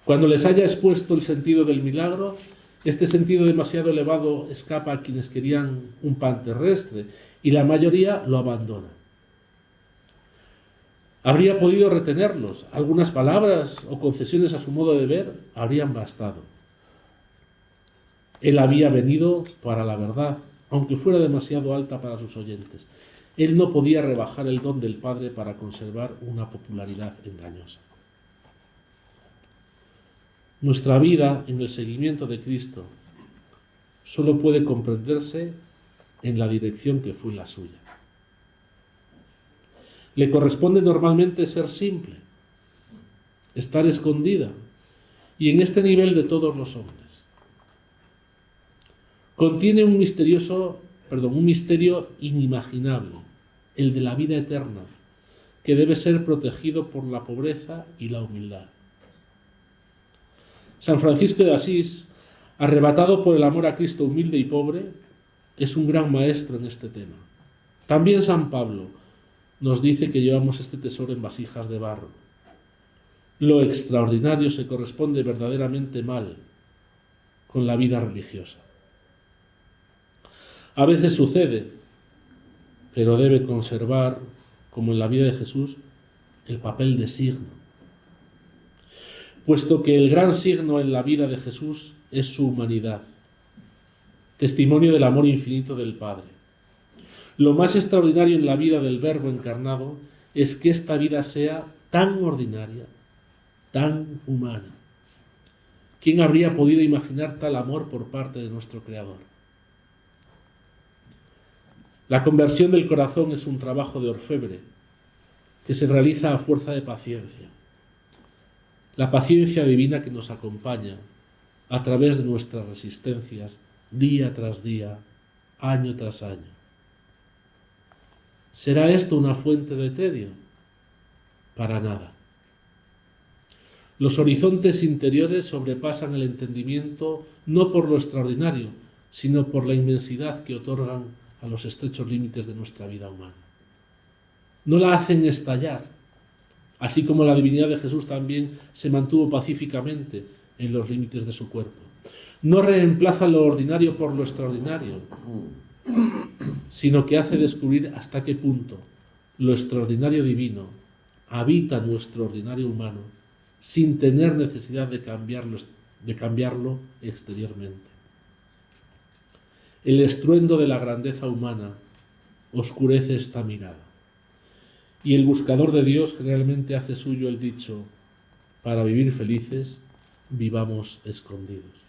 Cuando les haya expuesto el sentido del milagro, este sentido demasiado elevado escapa a quienes querían un pan terrestre y la mayoría lo abandona. Habría podido retenerlos, algunas palabras o concesiones a su modo de ver habrían bastado. Él había venido para la verdad, aunque fuera demasiado alta para sus oyentes. Él no podía rebajar el don del Padre para conservar una popularidad engañosa. Nuestra vida en el seguimiento de Cristo solo puede comprenderse en la dirección que fue la suya. Le corresponde normalmente ser simple, estar escondida, y en este nivel de todos los hombres. Contiene un misterio inimaginable, el de la vida eterna, que debe ser protegido por la pobreza y la humildad. San Francisco de Asís, arrebatado por el amor a Cristo humilde y pobre, es un gran maestro en este tema. También San Pablo nos dice que llevamos este tesoro en vasijas de barro. Lo extraordinario se corresponde verdaderamente mal con la vida religiosa. A veces sucede, pero debe conservar, como en la vida de Jesús, el papel de signo. Puesto que el gran signo en la vida de Jesús es su humanidad, testimonio del amor infinito del Padre. Lo más extraordinario en la vida del Verbo encarnado es que esta vida sea tan ordinaria, tan humana. ¿Quién habría podido imaginar tal amor por parte de nuestro Creador? La conversión del corazón es un trabajo de orfebre que se realiza a fuerza de paciencia. La paciencia divina que nos acompaña a través de nuestras resistencias día tras día, año tras año. ¿Será esto una fuente de tedio? Para nada. Los horizontes interiores sobrepasan el entendimiento no por lo extraordinario, sino por la inmensidad que otorgan a los estrechos límites de nuestra vida humana. No la hacen estallar, así como la divinidad de Jesús también se mantuvo pacíficamente en los límites de su cuerpo. No reemplaza lo ordinario por lo extraordinario, sino que hace descubrir hasta qué punto lo extraordinario divino habita nuestro ordinario humano sin tener necesidad de cambiarlo exteriormente. El estruendo de la grandeza humana oscurece esta mirada. Y el buscador de Dios generalmente hace suyo el dicho: para vivir felices, vivamos escondidos.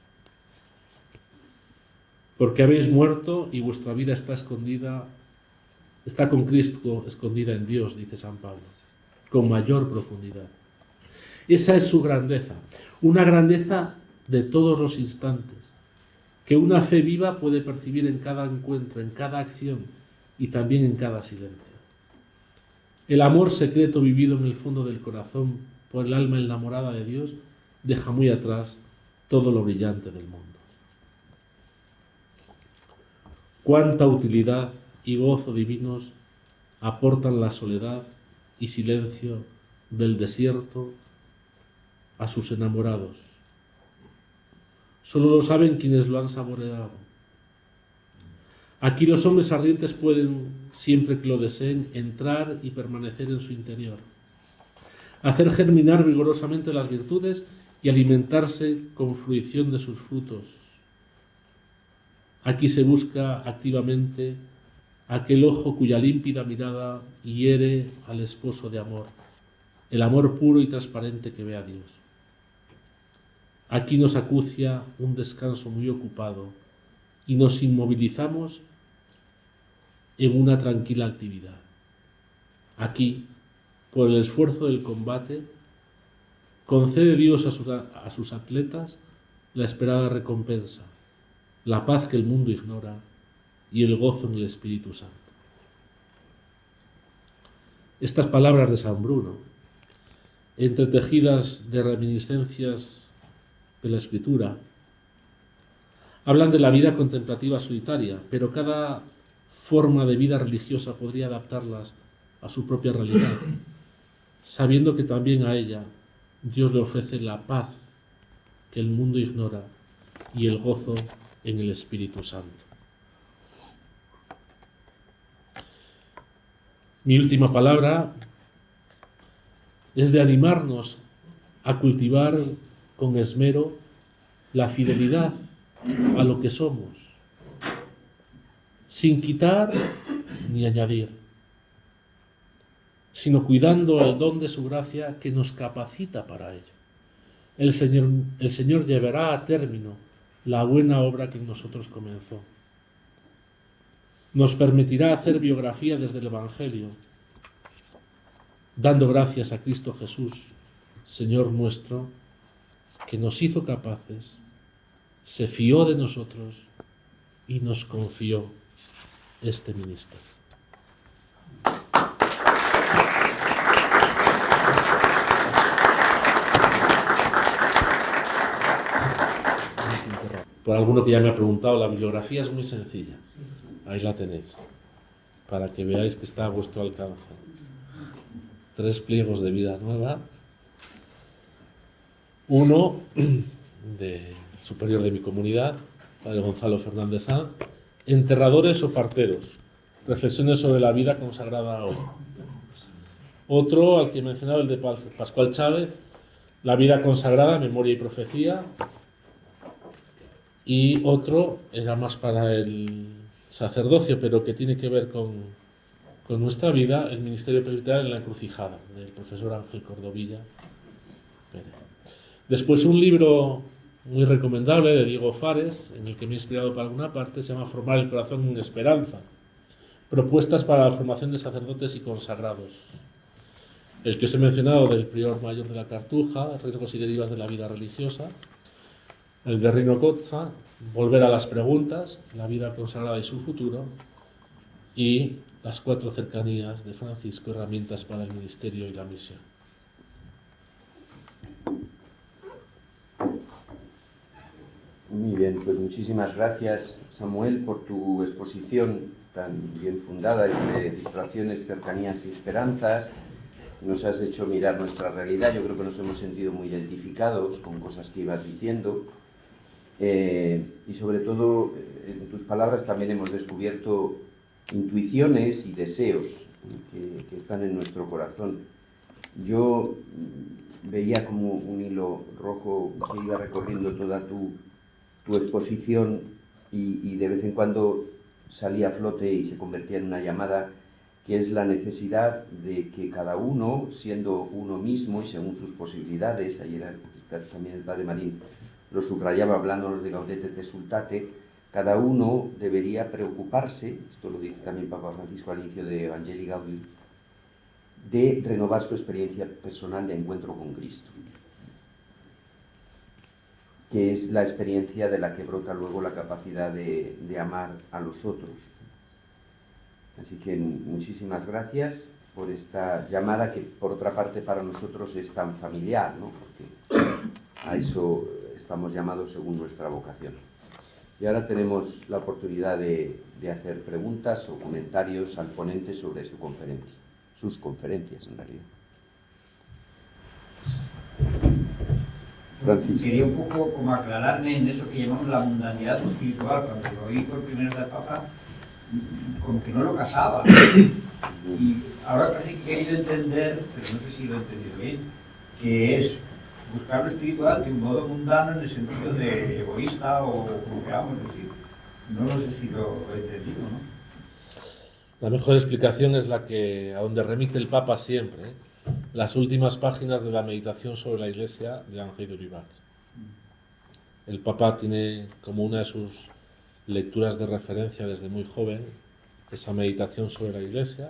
Porque habéis muerto y vuestra vida está con Cristo escondida en Dios, dice San Pablo, con mayor profundidad. Esa es su grandeza, una grandeza de todos los instantes, que una fe viva puede percibir en cada encuentro, en cada acción y también en cada silencio. El amor secreto vivido en el fondo del corazón por el alma enamorada de Dios deja muy atrás todo lo brillante del mundo. Cuánta utilidad y gozo divinos aportan la soledad y silencio del desierto a sus enamorados. Solo lo saben quienes lo han saboreado. Aquí los hombres ardientes pueden, siempre que lo deseen, entrar y permanecer en su interior, hacer germinar vigorosamente las virtudes y alimentarse con fruición de sus frutos. Aquí se busca activamente aquel ojo cuya límpida mirada hiere al esposo de amor, el amor puro y transparente que ve a Dios. Aquí nos acucia un descanso muy ocupado y nos inmovilizamos en una tranquila actividad. Aquí, por el esfuerzo del combate, concede Dios a sus atletas la esperada recompensa, la paz que el mundo ignora y el gozo en el Espíritu Santo. Estas palabras de San Bruno, entretejidas de reminiscencias de la Escritura, hablan de la vida contemplativa solitaria, pero cada forma de vida religiosa podría adaptarlas a su propia realidad, sabiendo que también a ella Dios le ofrece la paz que el mundo ignora y el gozo en el Espíritu Santo. Mi última palabra es de animarnos a cultivar con esmero la fidelidad a lo que somos, sin quitar ni añadir, sino cuidando el don de su gracia que nos capacita para ello. El Señor llevará a término la buena obra que en nosotros comenzó. Nos permitirá hacer biografía desde el Evangelio, dando gracias a Cristo Jesús, Señor nuestro, que nos hizo capaces, se fió de nosotros y nos confió este ministerio. Por alguno que ya me ha preguntado, la bibliografía es muy sencilla. Ahí la tenéis. para que veáis que está a vuestro alcance. 3 pliegos de vida nueva. Uno superior de mi comunidad, padre Gonzalo Fernández Sanz, enterradores o parteros, reflexiones sobre la vida consagrada ahora. Otro, al que he mencionado, el de Pascual Chávez, la vida consagrada, memoria y profecía. Y otro era más para el sacerdocio, pero que tiene que ver con nuestra vida, el ministerio presbiteral en la encrucijada, del profesor Ángel Cordovilla Pérez. Después un libro muy recomendable de Diego Fares, en el que me he inspirado para alguna parte, se llama Formar el corazón en esperanza, propuestas para la formación de sacerdotes y consagrados. El que os he mencionado del prior mayor de la Cartuja, riesgos y derivas de la vida religiosa. El de Rino Cozza, volver a las preguntas, la vida consagrada y su futuro. Y las 4 cercanías de Francisco, herramientas para el ministerio y la misión. Muy bien, pues muchísimas gracias, Samuel, por tu exposición tan bien fundada entre distracciones, cercanías y esperanzas. Nos has hecho mirar nuestra realidad. Yo creo que nos hemos sentido muy identificados con cosas que ibas diciendo. Y sobre todo, en tus palabras también hemos descubierto intuiciones y deseos que están en nuestro corazón. Yo veía como un hilo rojo que iba recorriendo toda tu exposición y de vez en cuando salía a flote y se convertía en una llamada, que es la necesidad de que cada uno, siendo uno mismo y según sus posibilidades, ayer también el padre Marín lo subrayaba hablándonos de Gaudete et Exsultate, cada uno debería preocuparse, esto lo dice también Papa Francisco al inicio de Evangelii Gaudium, de renovar su experiencia personal de encuentro con Cristo, que es la experiencia de la que brota luego la capacidad de amar a los otros. Así que muchísimas gracias por esta llamada que por otra parte para nosotros es tan familiar, ¿no? Porque a eso estamos llamados según nuestra vocación. Y ahora tenemos la oportunidad de hacer preguntas o comentarios al ponente sobre su conferencia, sus conferencias en realidad. Francisco. Quería un poco como aclararme en eso que llamamos la mundanidad espiritual. Cuando lo oí por primera vez del Papa, como que no lo casaba. Y ahora parece que he querido entender, pero no sé si lo he entendido bien, que es buscar lo espiritual de un modo mundano en el sentido de egoísta o como queramos decir. No lo sé si lo he entendido, ¿no? La mejor explicación es la que a donde remite el Papa siempre, las últimas páginas de la meditación sobre la Iglesia de Henri de Lubac. El Papa tiene como una de sus lecturas de referencia desde muy joven esa meditación sobre la Iglesia,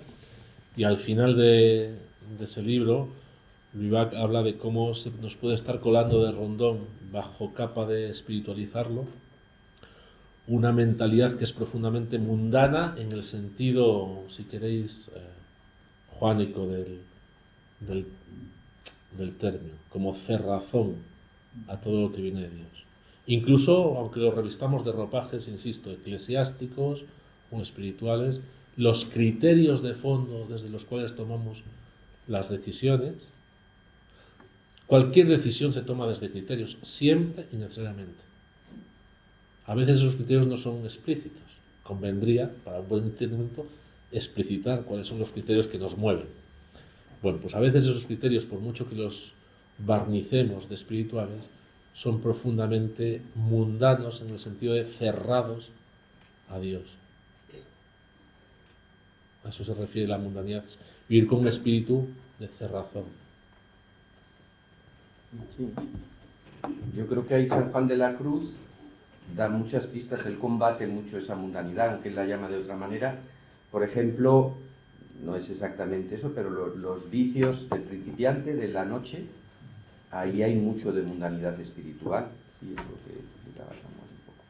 y al final de ese libro Lubac habla de cómo se nos puede estar colando de rondón, bajo capa de espiritualizarlo, una mentalidad que es profundamente mundana en el sentido, si queréis, juánico del término, como cerrazón a todo lo que viene de Dios. Incluso, aunque lo revistamos de ropajes, insisto, eclesiásticos o espirituales, los criterios de fondo desde los cuales tomamos las decisiones, cualquier decisión se toma desde criterios, siempre y necesariamente. A veces esos criterios no son explícitos. Convendría, para un buen entendimiento, explicitar cuáles son los criterios que nos mueven. Bueno, pues a veces esos criterios, por mucho que los barnicemos de espirituales, son profundamente mundanos en el sentido de cerrados a Dios. A eso se refiere la mundanidad, vivir con un espíritu de cerrazón. Sí. Yo creo que ahí San Juan de la Cruz da muchas pistas, él combate mucho esa mundanidad, aunque él la llama de otra manera. Por ejemplo, no es exactamente eso, pero los vicios del principiante, de la noche, ahí hay mucho de mundanidad espiritual. Sí, es lo que trabajamos un poco.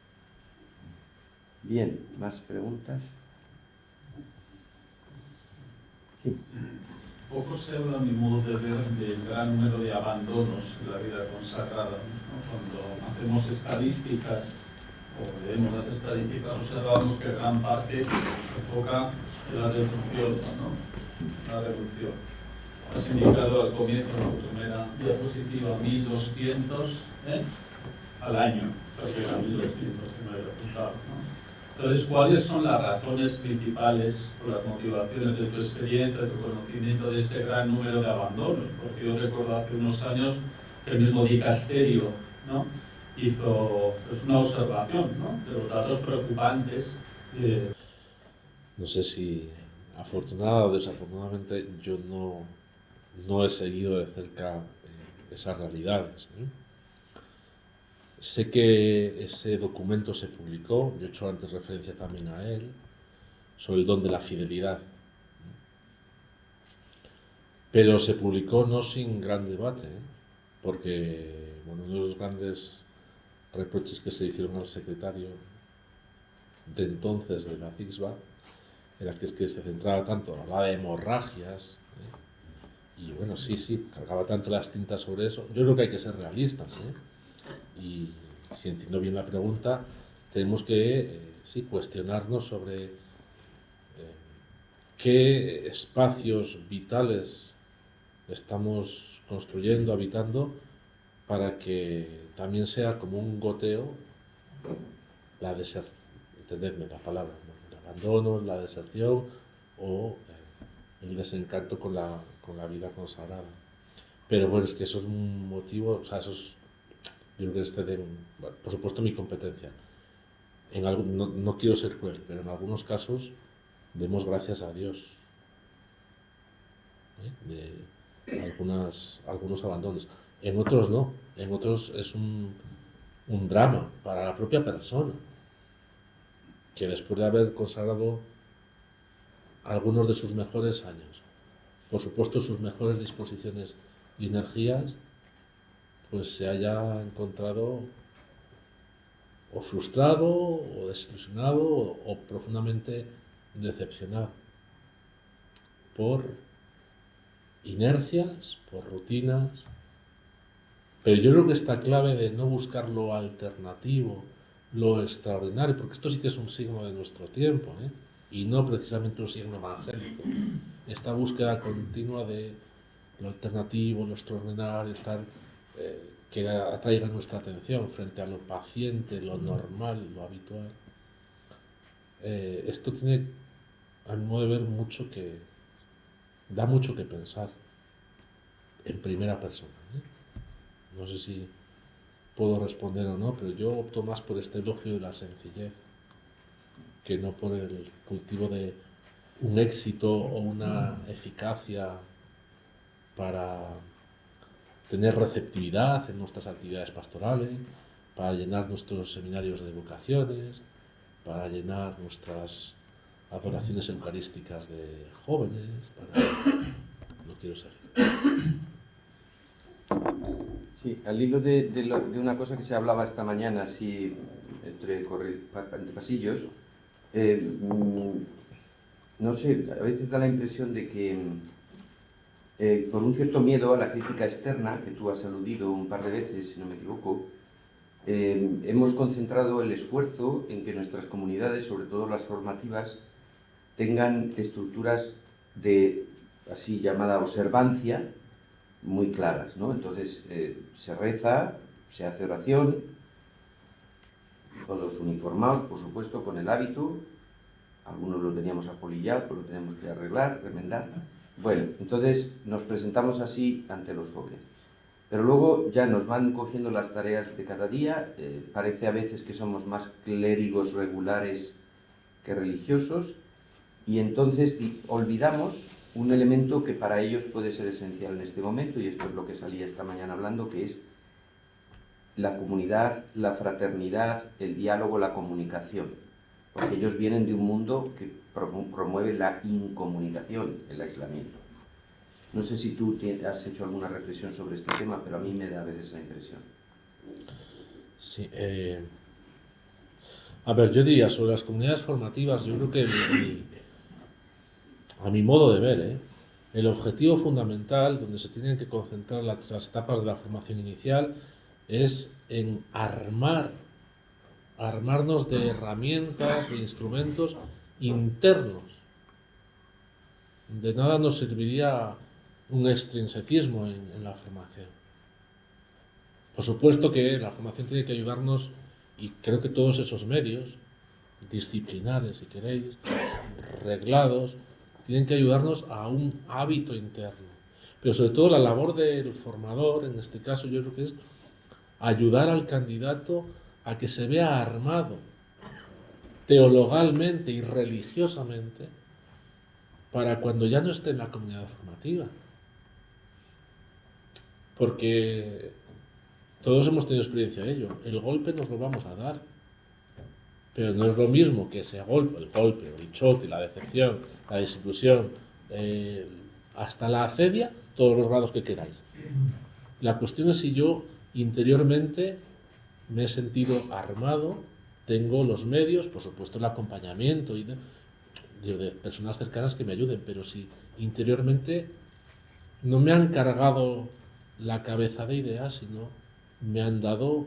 Bien, ¿más preguntas? Sí. Poco se habla, a mi modo de ver, del gran número de abandonos de la vida consagrada, ¿no? Cuando hacemos estadísticas o leemos las estadísticas, observamos que gran parte se enfoca de la revolución, ¿no? La revolución. Has indicado al comienzo de la primera diapositiva 1200 al año, porque era 1200 que me había apuntado, ¿no? Entonces, ¿cuáles son las razones principales o las motivaciones de tu experiencia, de tu conocimiento de este gran número de abandonos? Porque yo recuerdo hace unos años que el mismo dicasterio, ¿no?, hizo pues, una observación, ¿no?, de los datos preocupantes. No sé si afortunada o desafortunadamente yo no he seguido de cerca esas realidades, ¿no? Sé que ese documento se publicó, yo he hecho antes referencia también a él, sobre el don de la fidelidad. Pero se publicó no sin gran debate, porque bueno, uno de los grandes reproches que se hicieron al secretario de entonces de la CISBA era que es que se centraba tanto, hablaba de hemorragias, y bueno, sí, cargaba tanto las tintas sobre eso. Yo creo que hay que ser realistas, y si entiendo bien la pregunta, tenemos que sí, cuestionarnos sobre qué espacios vitales estamos construyendo, habitando, para que también sea como un goteo la deserción, entendedme la palabra, ¿no?, el abandono, la deserción o el desencanto con la vida consagrada. Pero bueno, es que eso es un motivo, o sea, eso es, yo creo que bueno, por supuesto mi competencia. No quiero ser cruel, pero en algunos casos demos gracias a Dios de algunos abandonos. En otros no, en otros es un drama para la propia persona, que después de haber consagrado algunos de sus mejores años, por supuesto sus mejores disposiciones y energías, pues se haya encontrado o frustrado, o desilusionado, o profundamente decepcionado por inercias, por rutinas. Pero yo creo que esta clave de no buscar lo alternativo, lo extraordinario, porque esto sí que es un signo de nuestro tiempo, y no precisamente un signo evangélico. Esta búsqueda continua de lo alternativo, lo extraordinario, que atraiga nuestra atención frente a lo paciente, lo normal, lo habitual. Esto tiene, a mi modo de ver, da mucho que pensar en primera persona. No sé si puedo responder o no, pero yo opto más por este elogio de la sencillez que no por el cultivo de un éxito o una eficacia para tener receptividad en nuestras actividades pastorales, para llenar nuestros seminarios de vocaciones, para llenar nuestras adoraciones eucarísticas de jóvenes, no quiero seguir. Sí, al hilo de una cosa que se hablaba esta mañana, así entre pasillos, no sé, a veces da la impresión de que por un cierto miedo a la crítica externa, que tú has aludido un par de veces, si no me equivoco, hemos concentrado el esfuerzo en que nuestras comunidades, sobre todo las formativas, tengan estructuras de así llamada observancia muy claras, ¿no? Entonces se reza, se hace oración, todos uniformados, por supuesto, con el hábito. Algunos lo teníamos apolillado, pues lo tenemos que arreglar, remendar. Bueno, entonces nos presentamos así ante los jóvenes. Pero luego ya nos van cogiendo las tareas de cada día, parece a veces que somos más clérigos regulares que religiosos, y entonces olvidamos un elemento que para ellos puede ser esencial en este momento, y esto es lo que salía esta mañana hablando, que es la comunidad, la fraternidad, el diálogo, la comunicación. Porque ellos vienen de un mundo que promueve la incomunicación, el aislamiento. No sé si tú has hecho alguna reflexión sobre este tema, pero a mí me da a veces esa impresión. Sí, a ver, yo diría sobre las comunidades formativas, yo creo que a mi modo de ver, el objetivo fundamental donde se tienen que concentrar las etapas de la formación inicial es en armarnos de herramientas, de instrumentos internos de nada nos serviría un extrinsecismo en la formación. Por supuesto que la formación tiene que ayudarnos, y creo que todos esos medios, disciplinares si queréis, reglados, tienen que ayudarnos a un hábito interno. Pero sobre todo la labor del formador, en este caso yo creo que es ayudar al candidato a que se vea armado teologalmente y religiosamente para cuando ya no esté en la comunidad formativa. Porque todos hemos tenido experiencia de ello. El golpe nos lo vamos a dar. Pero no es lo mismo que ese golpe, el choque, la decepción, la desilusión, hasta la acedia, todos los grados que queráis. La cuestión es si yo interiormente me he sentido armado, tengo los medios, por supuesto el acompañamiento y de personas cercanas que me ayuden, pero si interiormente no me han cargado la cabeza de ideas, sino me han dado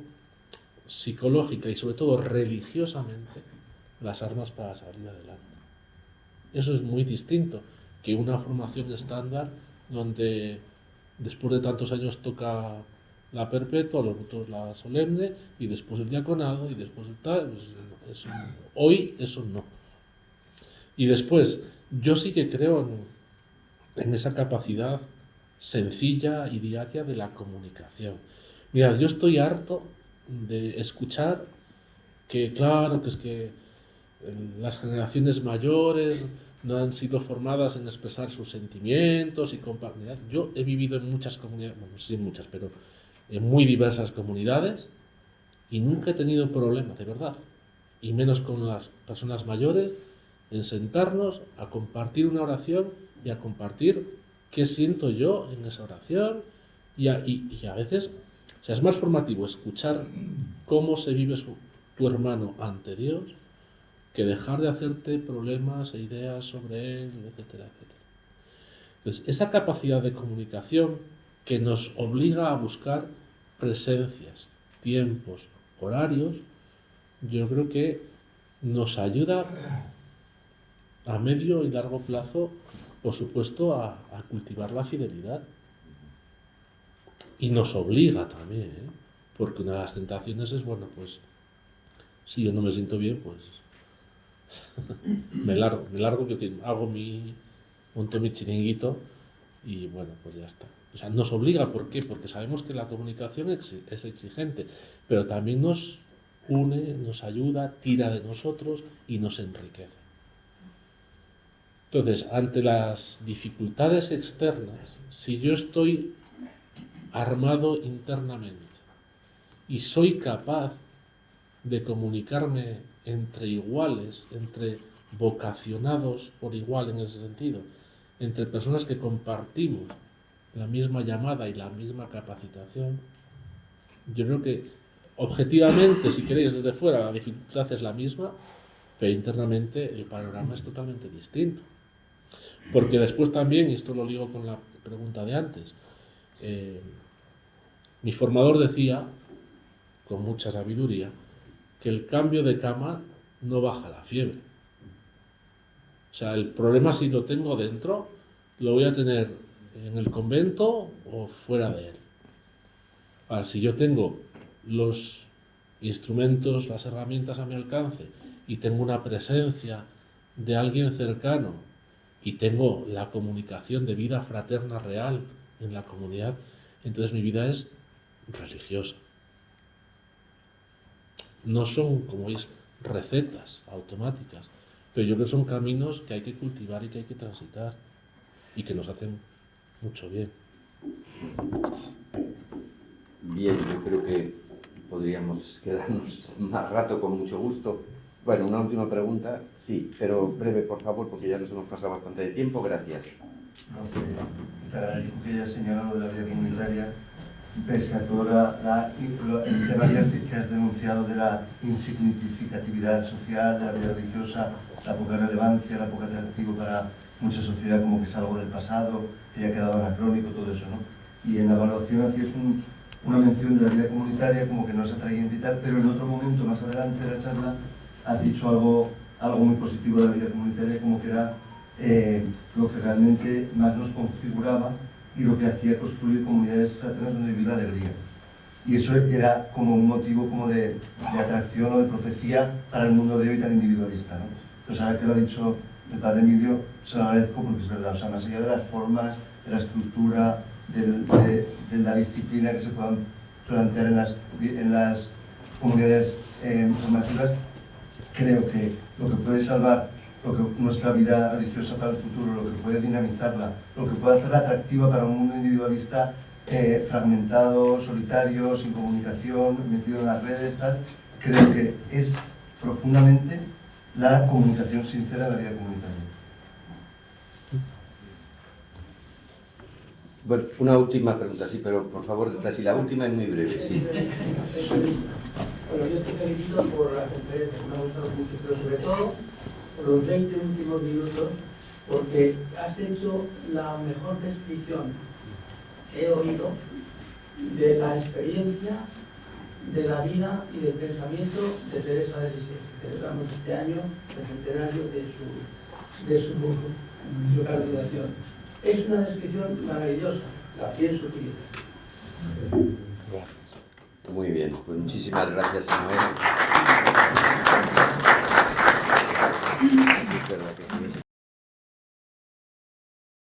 psicológica y sobre todo religiosamente las armas para salir adelante. Eso es muy distinto que una formación estándar donde después de tantos años toca la perpetua, los votos la solemne y después el diaconado y después el tal. Pues hoy eso no. Y después, yo sí que creo en esa capacidad sencilla y diaria de la comunicación. Mirad, yo estoy harto de escuchar que, claro, que es que las generaciones mayores no han sido formadas en expresar sus sentimientos y compartir. Yo he vivido en muchas comunidades, bueno, no sé si en muchas, pero en muy diversas comunidades y nunca he tenido problemas, de verdad, y menos con las personas mayores, en sentarnos a compartir una oración y a compartir qué siento yo en esa oración y a veces, o sea, es más formativo escuchar cómo se vive tu hermano ante Dios que dejar de hacerte problemas e ideas sobre él, etcétera, etcétera. Entonces, esa capacidad de comunicación que nos obliga a buscar presencias, tiempos, horarios, yo creo que nos ayuda a medio y largo plazo, por supuesto, a cultivar la fidelidad. Y nos obliga también, ¿eh? Porque una de las tentaciones es, bueno, pues, si yo no me siento bien, pues me largo, que monto mi chiringuito y bueno, pues ya está. O sea, nos obliga, ¿por qué? Porque sabemos que la comunicación es exigente, pero también nos une, nos ayuda, tira de nosotros y nos enriquece. Entonces, ante las dificultades externas, si yo estoy armado internamente y soy capaz de comunicarme entre iguales, entre vocacionados por igual en ese sentido, entre personas que compartimos la misma llamada y la misma capacitación, yo creo que objetivamente, si queréis desde fuera, la dificultad es la misma, pero internamente el panorama es totalmente distinto. Porque después también, y esto lo ligo con la pregunta de antes, mi formador decía, con mucha sabiduría, que el cambio de cama no baja la fiebre. O sea, el problema si lo tengo dentro, lo voy a tener en el convento o fuera de él. Ahora, si yo tengo los instrumentos, las herramientas a mi alcance y tengo una presencia de alguien cercano y tengo la comunicación de vida fraterna real en la comunidad, entonces mi vida es religiosa. No son, como veis, recetas automáticas, pero yo creo que son caminos que hay que cultivar y que hay que transitar y que nos hacen mucho bien. Bien, yo creo que podríamos quedarnos más rato con mucho gusto. Bueno, una última pregunta, sí, pero breve, por favor, porque ya nos hemos pasado bastante de tiempo. Gracias. Te agradezco que hayas señalado de la vida comunitaria, pese a toda el tema que has denunciado de la insignificatividad social, de la vida religiosa, la poca relevancia, la poca atractivo para mucha sociedad, como que es algo del pasado, que ya ha quedado anacrónico, todo eso, ¿no? Y en la evaluación hacías una mención de la vida comunitaria como que no es atrayente y tal, pero en otro momento, más adelante de la charla, has dicho algo muy positivo de la vida comunitaria, como que era lo que realmente más nos configuraba y lo que hacía construir comunidades fraternas donde vivir la alegría. Y eso era como un motivo como de atracción o de profecía para el mundo de hoy tan individualista, ¿no? Entonces, ahora que lo ha dicho el padre Emilio, se lo agradezco porque es verdad, o sea, más allá de las formas, de la estructura, de la disciplina que se puedan plantear en las comunidades formativas, creo que lo que puede salvar nuestra vida religiosa para el futuro, lo que puede dinamizarla, lo que puede hacerla atractiva para un mundo individualista fragmentado, solitario, sin comunicación, metido en las redes, tal, creo que es profundamente la comunicación sincera en la vida comunitaria. Bueno, una última pregunta, sí, pero por favor, esta sí, la última es muy breve, sí. Bueno, yo te felicito por la conferencia, me ha gustado mucho, pero sobre todo por los 20 últimos minutos, porque has hecho la mejor descripción que he oído de la experiencia, de la vida y del pensamiento de Teresa de Lisieux. Celebramos este año el centenario de su canonización. Es una descripción maravillosa, la pienso utilizar. Muy bien, pues muchísimas gracias, Samuel. Sí, es verdad que sí.